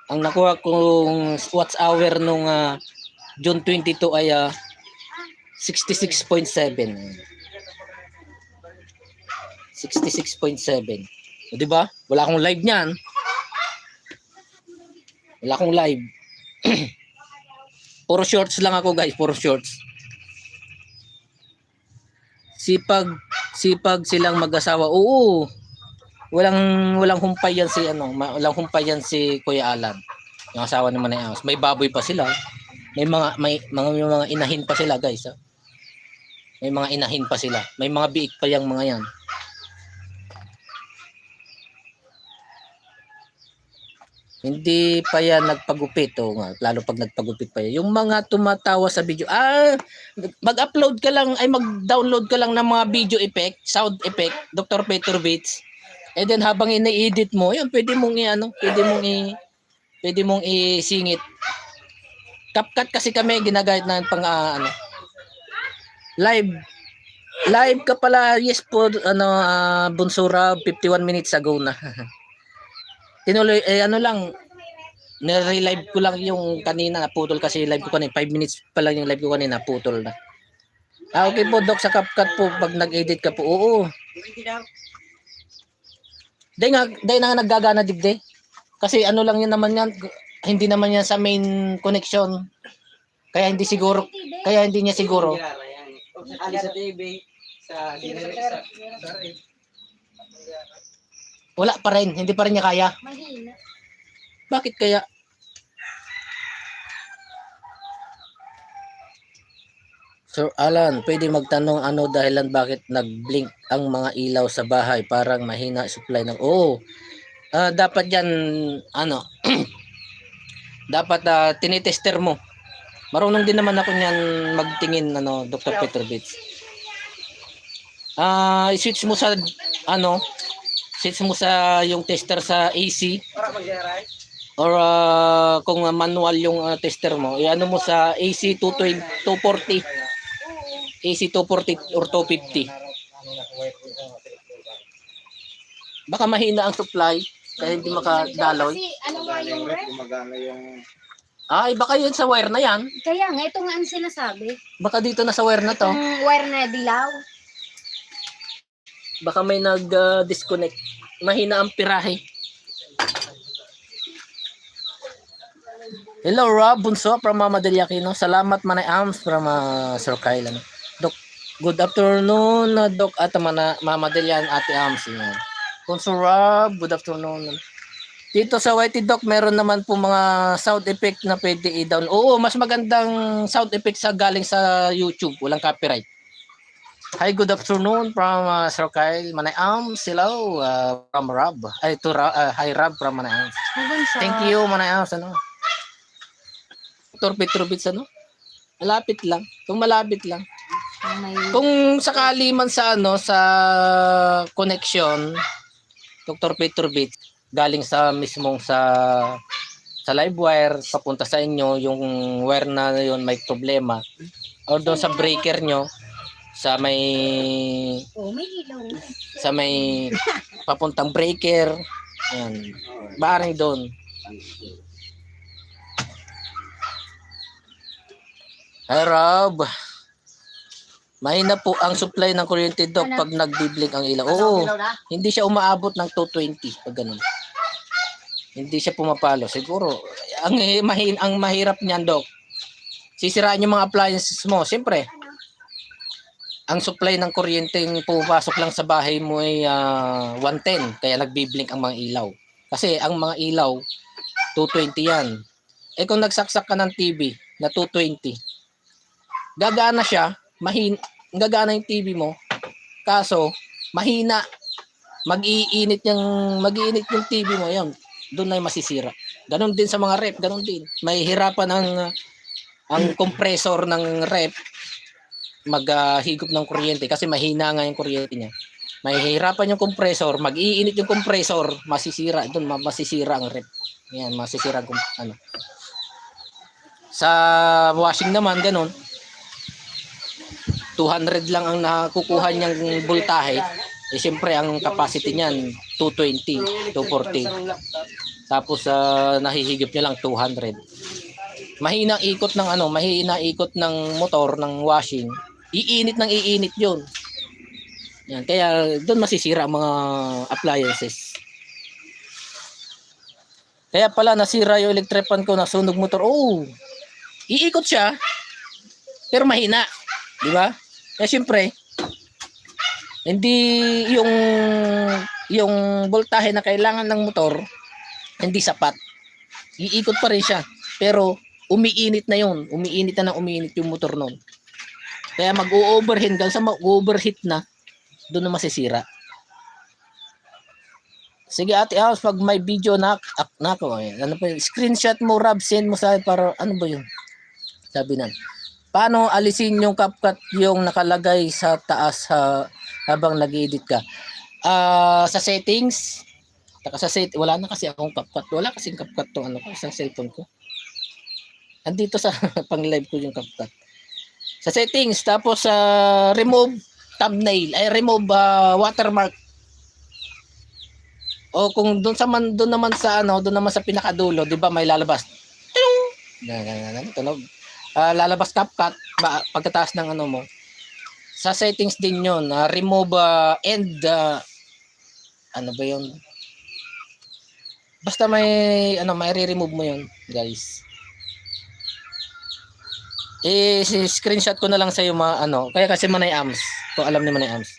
Ang nakuha kong watch hour nung June 22 ay 66.7. 66.7. O, diba? Wala akong live niyan. Wala akong live. Puro shorts lang ako, guys. Puro shorts. Sipag silang mag-asawa. Oo. Walang humpay yan si Kuya Alan. Yung asawa ni Manay Ams. May baboy pa sila. May mga inahin pa sila, guys. May mga inahin pa sila. May mga biik pa yang mga yan. Hindi pa yan nagpagupit. O nga, lalo pag nagpagupit pa yan. Yung mga tumatawa sa video, mag-upload ka lang, ay mag-download ka lang ng mga video effect, sound effect, Dr. Petrovich. And then habang ina-edit mo, yun, pwede mong isingit. CapCut kasi kami ginagamit na pang live. Live ka pala, yes po, Bunsura, 51 minutes ago na. Tinuloy, lang, nire-live ko lang yung kanina, naputol kasi live ko kanina, 5 minutes pa lang yung live ko kanina, putol na. Okay po, Doc, sa CapCut po, pag nag-edit ka po, oo. Dahil nga naggagana digde. Kasi lang yun naman yan, hindi naman yan sa main connection. Kaya hindi niya siguro. Ali sa TV, sa Wala pa rin, hindi pa rin niya kaya. Mahina. Bakit kaya? Sir Alan, pwede magtanong ano dahilan bakit nag-blink ang mga ilaw sa bahay, parang mahina supply ng... Dapat yan, dapat tinitester mo. Marunong din naman ako niyan magtingin, Dr. Petrovich. I-switch mo sa, switch mo sa yung tester sa AC. Or kung manual yung tester mo, i-ano mo sa AC 240. AC 240 or 250. Baka mahina ang supply kaya hindi makadaloy. Kasi ano nga yung ref? Gumagana yung... Baka yun sa wire na yan. Kaya nga, ito nga ang sinasabi. Baka dito na sa wire na to. Yung wire na dilaw. Baka may nag-disconnect. Mahina ang pirahe. Hello Rob Bunso from Mama Del Aquino. Salamat Manay Arms from Sir Kyle. Doc, good afternoon Doc at Mama Del Yan, Ate Arms. Bunso Rob, good afternoon. Dito sa Whitey Doc, meron naman po mga sound effect na pwede i-down. Oo, mas magandang sound effect sa galing sa YouTube. Walang copyright. Hi, good afternoon from Sir Kyle. Manay Arms, hello from Rob. Hi Rob from Manay Arms. Thank you Manay Arms. Dr. Petrovich, malapit lang. Kung malapit lang. Kung sakali man sa sa connection, Dr. Petrovich, galing sa mismong sa live wire papunta sa inyo, yung wire na yun may problema, or doon sa breaker nyo sa may papuntang breaker, yan, baring doon. Hi Rob, mahina po ang supply ng kuryente Doc pag nagbi-blink ang ilaw. Oo, hindi siya umaabot ng 220 pag ganun. Hindi siya pumapalo. Siguro, ang mahirap niyan, Doc, sisiraan yung mga appliances mo. Siyempre, ang supply ng kuryente yung pumapasok lang sa bahay mo ay 110. Kaya nagbi-blink ang mga ilaw. Kasi ang mga ilaw, 220 yan. Kung nagsaksak ka ng TV na 220, gagana siya, gagana yung TV mo. Kaso, mahina. Mag-iinit yung TV mo, yan. Doon na yung masisira. Ganon din sa mga rep, ganon din. May hirapan ang compressor ng rep maghigop ng kuryente kasi mahina nga yung kuryente niya. May hirapan yung compressor, mag-iinit yung compressor, masisira doon, masisira ang rep. Yan, masisira Sa washing naman ganon. 200 lang ang nakukuha niyang voltahe. Siyempre ang capacity niyan 220, 240. Tapos nahihigop niya lang 200. Mahina ikot ng motor ng washing. Iinit 'yon. Yan, kaya doon masisira ang mga appliances. Kaya pala nasira yung electric fan ko, nasunog motor. Iikot siya pero mahina, di ba? Kaya siyempre, hindi yung voltahe na kailangan ng motor hindi sapat. Iikot pa rin siya, pero umiinit na yun. Umiinit yung motor nun. Kaya mag-overheat hanggang sa mag-overheat na, doon na masisira. Sige Ate House, pag may video na ako, ano pa yun? Screenshot mo, Rob, send mo sa akin para ano ba yun? Sabi na. Paano alisin yung CapCut yung nakalagay sa taas habang nag-edit ka? Sa settings, wala na kasi akong CapCut. Wala kasing CapCut to ano ko, isang cellphone ko. Andito sa pang-live ko yung CapCut. Sa settings, tapos sa remove thumbnail, ay remove watermark. O kung doon naman sa pinakadulo, 'di ba may lalabas. Tunog. Lalabas CapCut pagkataas ng ano mo. Sa settings din 'yon, remove ano ba 'yon? Basta may may re-remove mo 'yon, guys. Screenshot ko na lang sa iyo kaya kasi Manay Ams. Kung alam ni Manay Ams.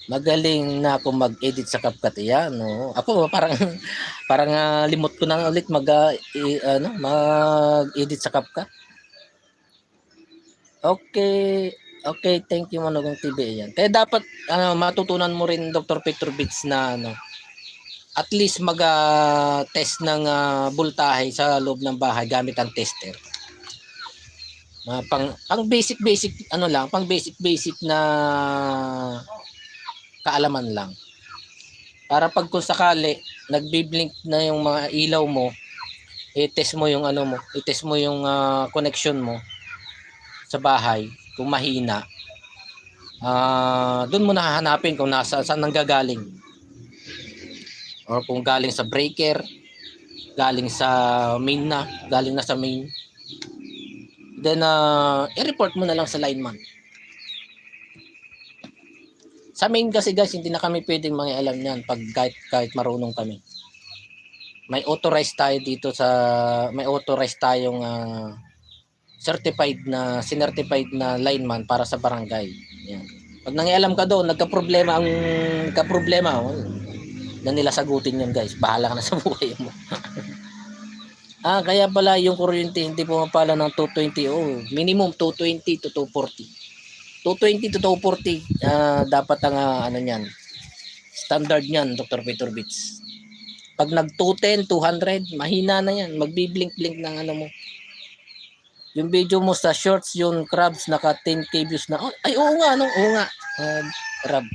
Magaling na ako mag-edit sa CapCut yan, no. Ako parang limot ko na ulit mag-edit sa CapCut. Okay, thank you Manogong TV yan. Kaya dapat matutunan mo rin Dr. Petrovich na at least test ng voltahe sa loob ng bahay gamit ang tester. Pang basic pang basic na kaalaman lang. Para pag kung sakali nagbi-blink na yung mga ilaw mo, i-test mo yung i-test mo yung connection mo sa bahay kung mahina. Doon mo nahahanapin kung saan nanggagaling. Or kung galing sa breaker, galing na sa main. Then i-report mo na lang sa lineman. Sa main kasi guys, hindi na kami pwedeng mangialam niyan pag kahit marunong kami. May authorized tayong certified na lineman para sa barangay. Yan. Pag nangialam ka doon, nagka-problema na nila sagutin yan guys. Bahala ka na sa buhay mo. Kaya pala yung kuryente hindi pumapala ng 220. Minimum 220 to 240. 220 to 240 dapat ang niyan. Standard niyan, Dr. Petrovich. Pag nag 210, 200, mahina na yan. Magbi-blink-blink ng mo. Yung video mo sa shorts, yung crabs naka 10k views na. Oo nga. Rab.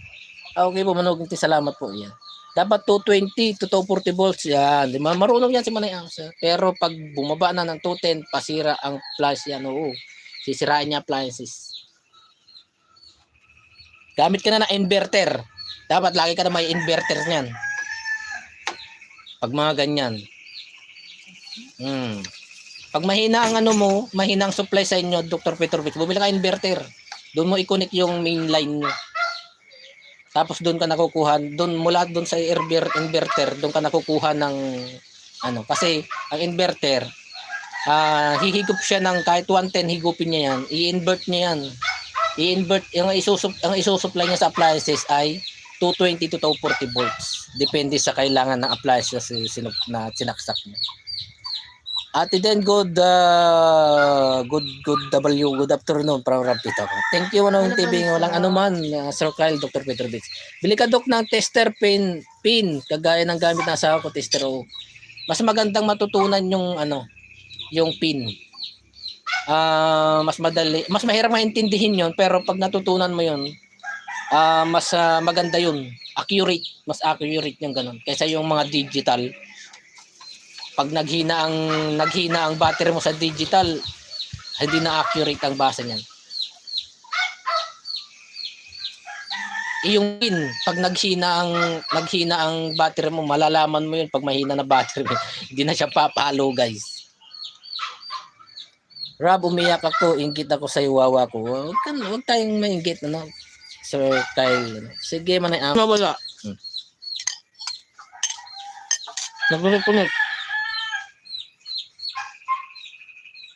Okay po, Manogong TV, salamat po. Yan. Dapat 220 to 240 volts yan. Marunong yan si Manay Ams. Pero pag bumaba na ng 210, pasira ang flash yan. Oo. Sisirain niya appliances. Gamit ka na ng inverter. Dapat lagi ka na may inverter niyan. Pag mga ganyan. Pag mahina ang mahina ang supply sa inyo, Dr. Petrovich, bumili ka inverter. Doon mo i-connect yung main line nyo. Tapos doon ka nakukuha, mula doon sa inverter, doon ka nakukuha ng kasi ang inverter, hihigop siya ng kahit 110 higupin niya yan, i-invert niya yan. I-invert ang isusupply niya sa appliances ay 220 to 240 volts. Depende sa kailangan ng appliances na sinaksak mo. Ate Den, good afternoon from Rapito. Thank you Manogong TV, walang anuman, Sir Kyle, Dr. Petrovich. Bili ka Dok ng tester pin kagaya ng gamit ng asawa ko, tester o. Mas magandang matutunan yung pin. Mas madali, mas mahirap maintindihin yon, pero pag natutunan mo yon, mas maganda yun, mas accurate yung ganun kaysa yung mga digital. Pag naghina ang battery mo sa digital, hindi na accurate ang basa niyan. Yung pin, pag naghina ang battery mo, malalaman mo yun pag mahina na battery mo. Hindi na siya papalo guys. Rob, umiyak ako, inggit ako sa iwawa ko. Huwag tayong mainggit, Sir Kyle. Sige, Manay Ams. Mawala. Nagpunit.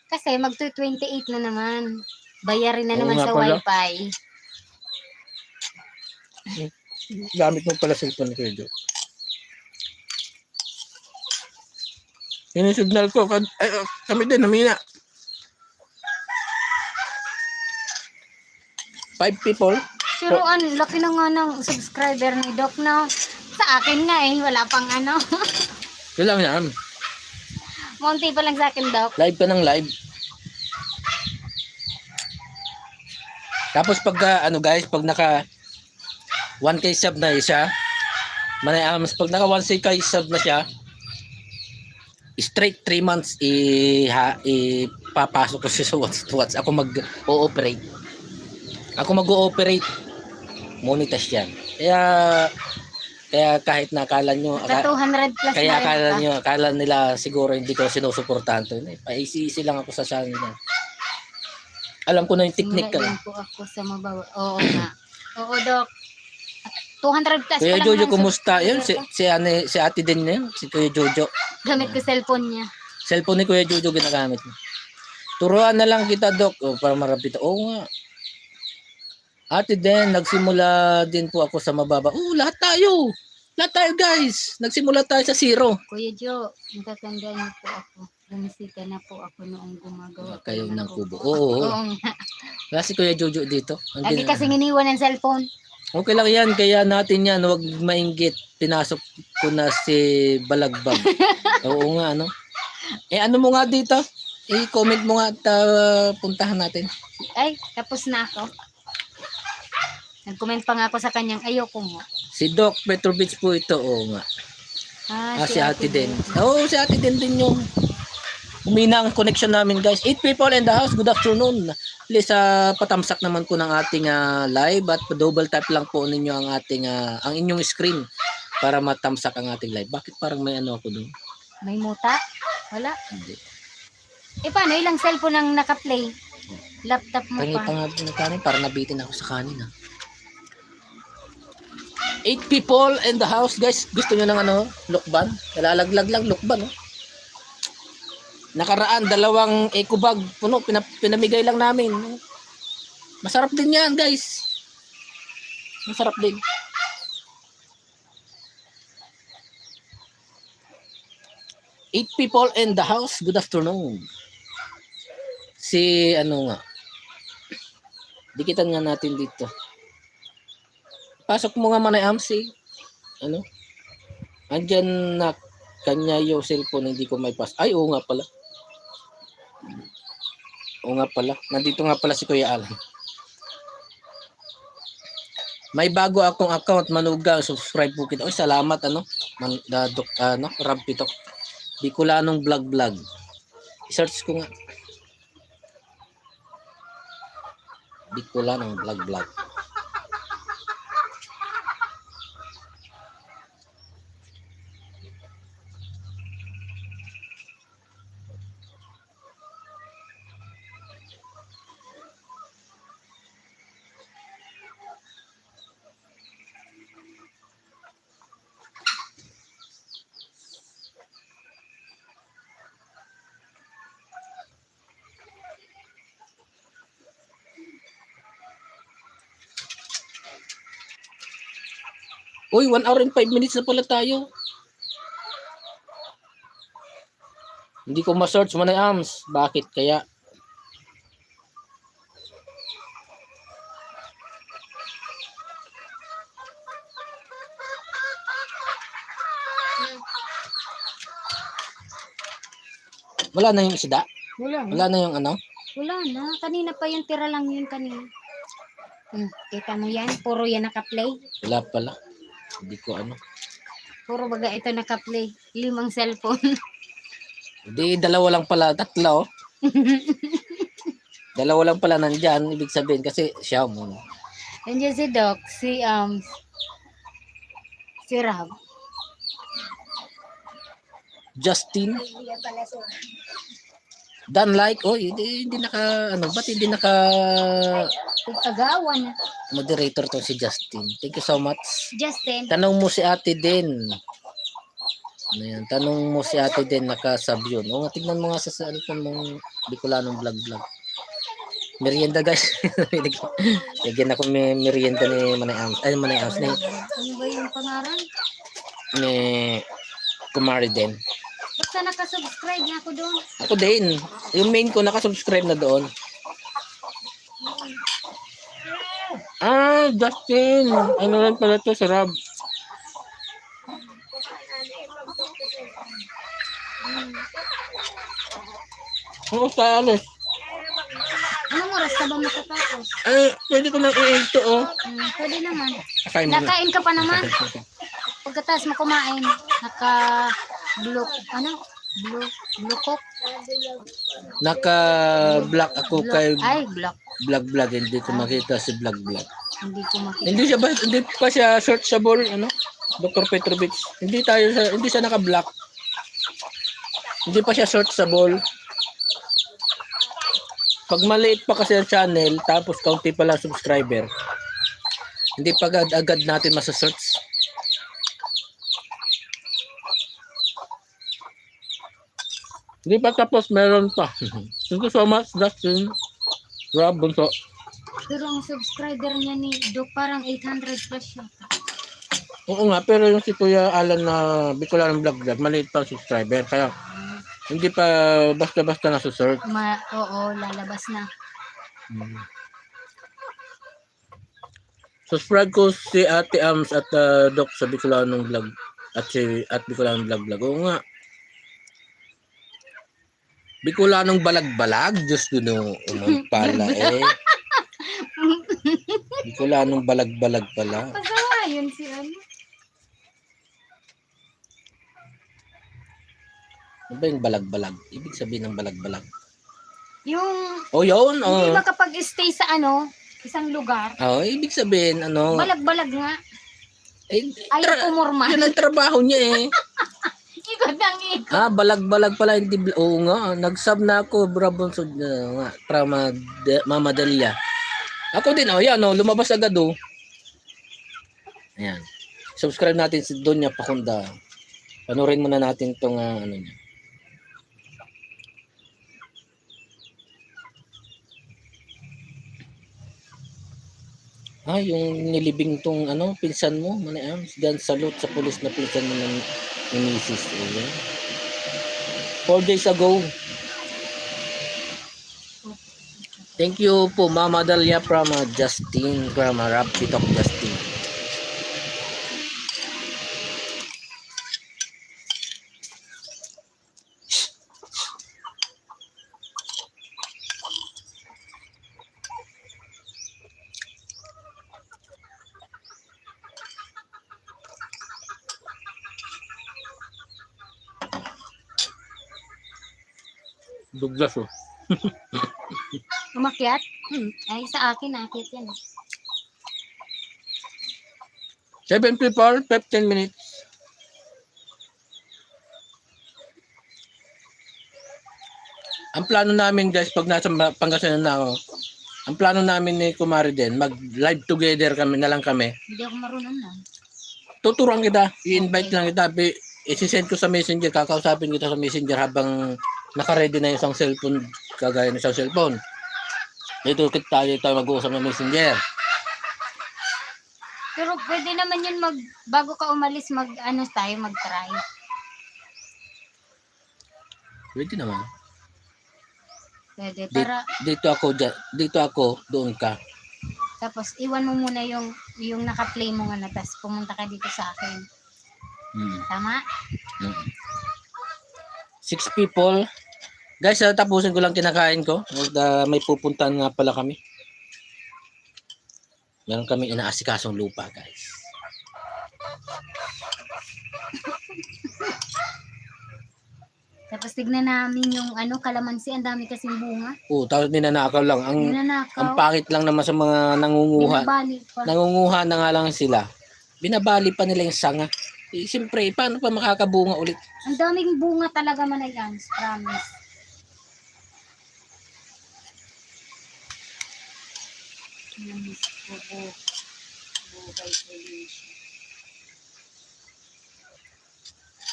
Kasi mag-28 na naman. Bayarin na naman nga sa pala. wifi. Gamit mo pala cellphone ko yun. Yun yung signal ko. Kami din, namina. 5 people. Pero laki na nga ng subscriber ni Doc na. Sa akin nga wala pang ano. Yun lang yan. Monty pa lang sa akin, Doc. Live ka ng live. Tapos pag guys, pag naka 1k sub na siya, pag naka 1k sub na siya, straight 3 months ipapasok ko siya sa what's ako mag-ooperate. Ako mag-ooperate. Monetize yan. Kaya kahit nakala nyo, Sa 200 plus kaya na rin akala nila siguro hindi ko sinusuportahan to. Paisi-isi lang ako sa channel na. Alam ko na yung technique ka. Wala din po ako sa mabawa. Oo nga. Oo, Doc. 200 plus Kuya pa lang Jojo, ng kumusta? Yun, subscriber ko. si ate din na yun. Si Kuya Jojo. Gamit ko cellphone niya. Cellphone ni Kuya Jojo ginagamit mo. Turuan na lang kita, Doc. Para marapit. Oo nga. Ate din, nagsimula din po ako sa mababa. Lahat tayo. Lahat tayo, guys. Nagsimula tayo sa zero. Kuya Jo, natatandaan niyo po ako. Bumisita na po ako noong gumagawa. Kayo ng kubo. Oo. Oo nga. Wala si Kuya Jojo dito. Lagi kasing iniwan ng cellphone. Okay lang yan. Kaya natin yan. Huwag mainggit. Pinasok ko na si Balagbag. Oo nga, ano? Ano mo nga dito? I-comment mo nga at puntahan natin. Ay, tapos na ako. Nag-comment pa nga ako sa kanyang ayoko mo. Si Doc Petrovich po ito. Oo nga. Si ate din. Oo, si ate din yung umina ang connection namin, guys. 8 people in the house. Good afternoon. Please patamsak naman po ng ating live at double tap lang po ninyo ang ating ang inyong screen para matamsak ang ating live. Bakit parang may ano ako doon? May muta? Wala. Hindi. Paano? Ilang cellphone ang naka-play? Laptop mo Tangi pa. pa nga ng kanin para nabitin ako sa kanin. 8 people in the house, guys. Gusto nyo ng lukban? Nalalaglag lang lukban. Nakaraan, 2 eco bag puno, pinamigay lang namin. Masarap din yan, guys. Masarap din. Eight people in the house. Good afternoon. Si nga. Dikitan nga natin dito. Pasok mo nga Manay Amsi. Andyan na kanya yung cellphone, hindi ko may pass. Ay, oo nga pala. Nandito nga pala si Kuya Alan. May bago akong account, Manuga. Subscribe po kita. Oy, salamat Rab Pitok. Bicolanong vlog. I-search ko nga. Bicolanong vlog. Uy, 1 hour and 5 minutes na pala tayo. Hindi ko ma-search Manay Ams. Bakit kaya? Wala na yung isda? Wala na. Wala na yung Wala na. Kanina pa yung tira lang yun kanina. Kita mo yan? Puro yan naka-play. Wala pala. Hindi ko Puro baga ito naka-play. 5 cellphone. Hindi, 2 lang pala. 3. 2 lang pala nandyan. Ibig sabihin kasi siya mo. Nandiyan si Doc. Si Rab. Justin. Dan like. Hindi ba't hindi naka Tagawan. moderator to si Justin. Thank you so much. Justin. Tanong mo si ate din. Tanong mo si ate din naka-sub yun. Nga, tignan mo nga sa cellphone mong Bicolanong vlog. Merienda, guys. Lagyan ako may merienda ni Manay Ams. Manay Ams. Ano ba yung pangalan? Ni Kumari din. Basta nakasubscribe na ako doon. Ako din. Yung main ko nakasubscribe na doon. Ah, Justin. Ano lang pala to, sarap. Oo, sa alis. Anong oras ka ba matatapos? Ay, pwede ko nang i-end to, oh. Pwede naman. Kain mo na. Nakain ka pa naman. Pagkatapos mo kumain, naka-blue, blue cook? Naka-black ako kay Ay, black. vlog. Hindi ko makita si vlog. Hindi ko makita. Hindi pa siya searchable, ano? Dr. Petrovic. Hindi siya naka-black. Hindi pa siya searchable. Pag maliit pa kasi ang channel, tapos kaunti pa lang subscriber, hindi pa agad natin masa-search. Hindi pa tapos, meron pa. Thank you so much, Justin. Rob Bunso. Pero ang subscriber niya ni Doc parang 800 plus siya. Oo nga, pero yung si Kuya Alan na Bicolanong Vlog, maliit pa ang subscriber. Kaya hindi pa basta-basta nasa-search. Oo, lalabas na. Subscribe ko si Ate Ams at Doc sa Bicolanong Vlog. At Bicolanong Vlog. Oo nga. Bicolanong balag-balag. Diyos ko no, pala eh. Bicolanong balag-balag pala. Pasawa yun si ano. Ano ba yung balag-balag? Ibig sabihin ng balag-balag. Yung Oh, yun. hindi Oh. makapag-stay sa isang lugar. Oh, ibig sabihin, ano. Balag-balag nga. Eh, Ayaw pumurma. yan ang trabaho niya eh. Ikot ang ikot. Ah, balag-balag pala. Hindi, oo nga. Nag-sub na ako. Bravo. So, nga. Para mamadalya. Ako din. Oh, yan. Oh, lumabas agad oh. Ayan. Subscribe natin si Donya Pakunda. Panurin muna natin itong ano niya. Ah, yung nilibing tong ano, pinsan mo, Manay Gan salute sa pulis na pinsan mo ng Mrs. Ayan. 4 days ago. Thank you po, Mama Dalia from Justin, from Rapitok Justin. Douglas oh. Umakyat? Ay, sa akin, nakit yan. 7 people, 15 minutes. Ang plano namin guys, pag nasa Pangasinan na ako, ang plano namin ni Kumari din, mag-live together kami na lang kami. Hindi ako marunong na. Tuturuan kita, i-invite lang kita, i-send ko sa messenger, kakausapin kita sa messenger habang naka-ready na yung isang cellphone, kagaya ng isang cellphone. Dito tayo mag-uusap ng messenger. Pero pwede naman yun bago ka umalis, mag-try. Pwede naman. Pwede, para, Dito ako, doon ka. tapos iwan mo muna yung naka-play mo nga na, tapos pumunta ka dito sa akin. Tama? 6 people. Guys, tapusin ko lang kinakain ko. May pupuntahan nga pala kami. Meron kami inaasikasong lupa, guys. Tapos tignan namin yung kalamansi, ang dami kasing bunga. Tapos ninanakaw lang. Ang Ninanakaw. pangit lang naman sa mga nangunguha. Binabali pa. Nangunguha na nga lang sila. Binabali pa nila yung sanga. Siyempre, paano pa makakabunga ulit? Ang daming bunga talaga, Manayans, promise.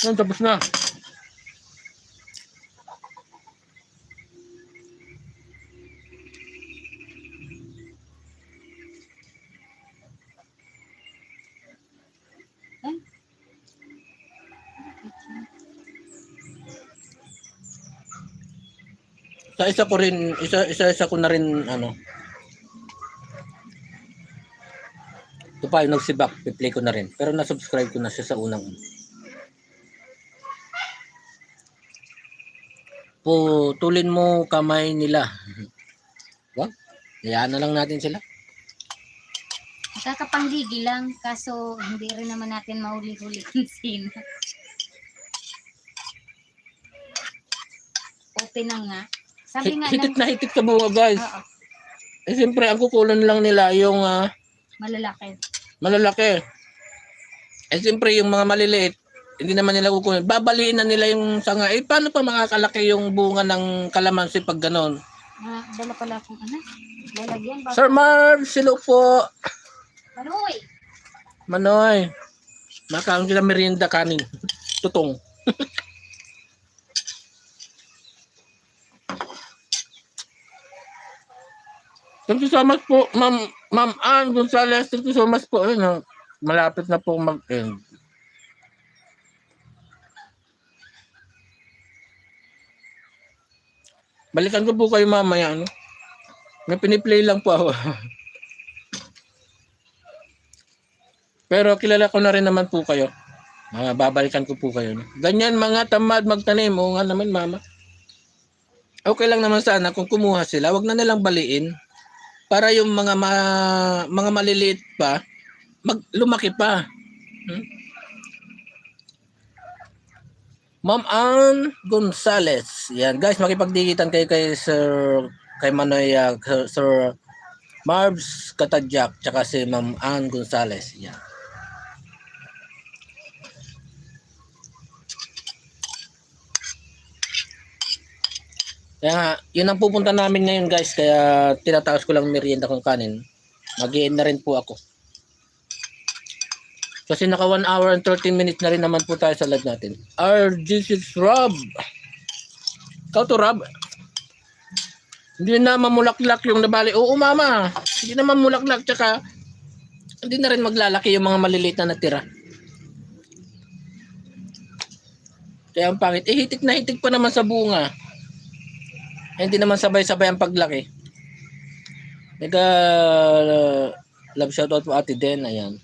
Yan, tapos na. Isa ko na rin ano. pa yung nagsibak, i-play ko na rin. Pero na-subscribe ko na siya sa unang. Putulin mo kamay nila. Wow, hayaan na lang natin sila. Kakapanggigi lang, kaso hindi rin naman natin mahuli-huli kung sino. Open na nga. Sabi nga Hitik ng... na hitik sa bunga, guys. Oo, Eh, siyempre, ang kukulan lang nila yung malalaki. malalaki. Eh, siyempre, yung mga maliliit, hindi naman nila kukunin. Babaliin na nila yung sanga. Eh, paano pa makakalaki yung bunga ng kalamansi pag ganon? Dala pala akong ano. Lalagyan. Sir Marv, silo po. Manoy! Manoy. Makaon sila merienda kanin. Tutong. Thank you so much po, Ma'am Ann Gonzalez. Thank you so much po. Ayun, malapit na po mag-end. Balikan ko po kayo mamaya. Ano? May piniplay lang po ako. Pero kilala ko na rin naman po kayo. Babalikan ko po kayo. No? Ganyan mga tamad magtanim. Oo nga naman, mama. Okay lang naman sana kung kumuha sila. Wag na nilang baliin. Para yung mga maliliit pa, lumaki pa. Ma'am Ann Gonzalez. Yan, guys, makipagdikitan kayo kay Manoy, Sir Marbs Katadjak, tsaka si Ma'am Ann Gonzalez. Yan. Kaya yun ang pupunta namin ngayon, guys. Kaya tinataos ko lang merienda kong kanin. Mag-i-end na rin po ako. Kasi naka 1 hour and 13 minutes na rin naman po tayo sa live natin. RG6 Rob. Ikaw to, Rob. Hindi na mamulaklak yung nabali. Oo, mama. Hindi na mamulaklak. Tsaka hindi na rin maglalaki yung mga maliliit na natira. Kaya ang pangit. Eh, hitik na hitik pa naman sa bunga. Eh, hindi naman sabay-sabay ang paglaki. Mega love shoutout po Ate Den. Ayan.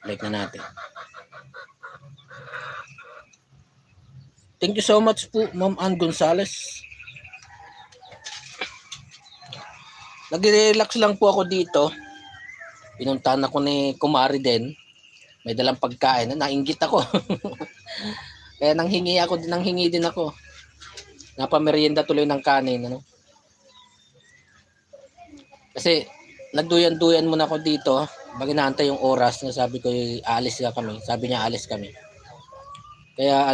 Like na natin. Thank you so much po, Ma'am Ann Gonzalez. Nag-relax lang po ako dito. Pinuntahan ako ni Kumari din. May dalang pagkain. Nainggit ako. Kaya nanghingi din ako. Napamerienda tuloy ng kanin. Ano? Kasi nagduyan-duyan muna ako dito. Pag inaantay yung oras na sabi ko aalis na kami. Sabi niya aalis kami. Kaya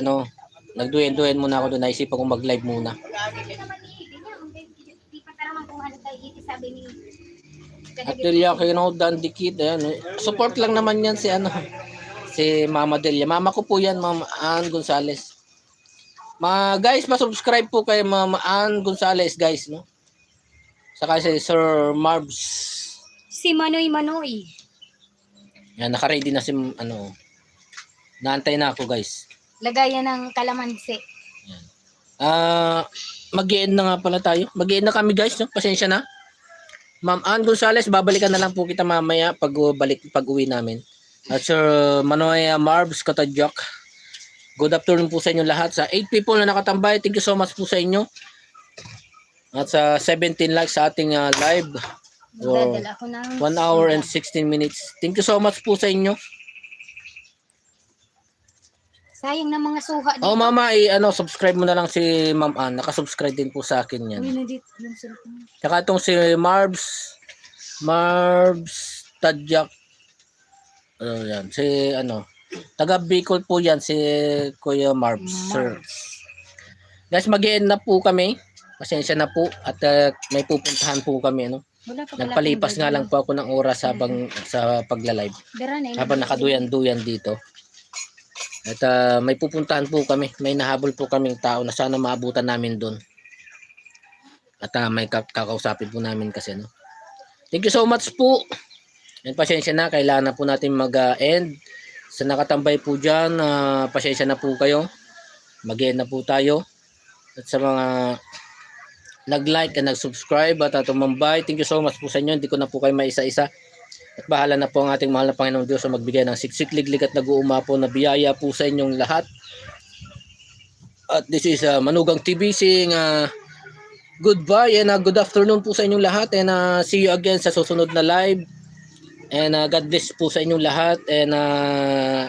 nagduyan-duyan muna ako doon. Naisipan ko mag-live muna. At Delia Kino Dan Dikit. Support lang naman yan si Mama Delia. Mama ko po yan, Ma'am Ann Gonzalez. Guys, ma-subscribe po kay Ma'am Ann Gonzalez, guys, no? Saka si Sir Marbs. Si Manoy. Yan, naka-ready na naantay na ako, guys. Lagayan ng kalamansi. Yan. Mag-i-end na nga pala tayo. Mag-i-end na kami, guys, no? Pasensya na. Ma'am Ann Gonzalez, babalikan na lang po kita mamaya pag-uwi namin. At Sir Manoy Marbs Katadjak. Good afternoon po sa inyo lahat. Sa 8 people na nakatambay, thank you so much po sa inyo. At sa 17 likes sa ating live. Magdadala ako ng 1 hour and 16 minutes. Thank you so much po sa inyo. Sayang na mga suha dito. Oh, mama, subscribe mo na lang si Ma'am Ann. Nakasubscribe din po sa akin yan. Uy, nandito yung cellphone. Tsaka itong si Marbs Tadjak. Yan. Taga Bicol po yan, si Kuya Marbs. Sir. Guys, mag-i-end na po kami. Pasensya na po. At may pupuntahan po kami. Nagpalipas nga lang po ako ng oras sa pagla-live. Habang nakaduyan-duyan dito. At may pupuntahan po kami. May nahabol po kaming tao na sana maabutan namin doon. At may kakausapin po namin kasi, no. Thank you so much po. And pasensya na, kailangan na po natin mag-end. Sa nakatambay po dyan, pasensya na po kayo. Mag-end na po tayo. At sa mga nag-like and nag-subscribe at tumambay, thank you so much po sa inyo. Hindi ko na po kayo maisa-isa. At bahala na po ang ating mahal na Panginoong Diyos sa magbigay ng siksik, liglig at nag-uumapo na biyaya po sa inyong lahat. At this is Manugang TV saying goodbye and good afternoon po sa inyong lahat. And see you again sa susunod na live. And God bless po sa inyong lahat. And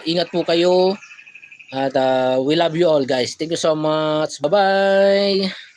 ingat po kayo. At we love you all guys. Thank you so much. Bye-bye.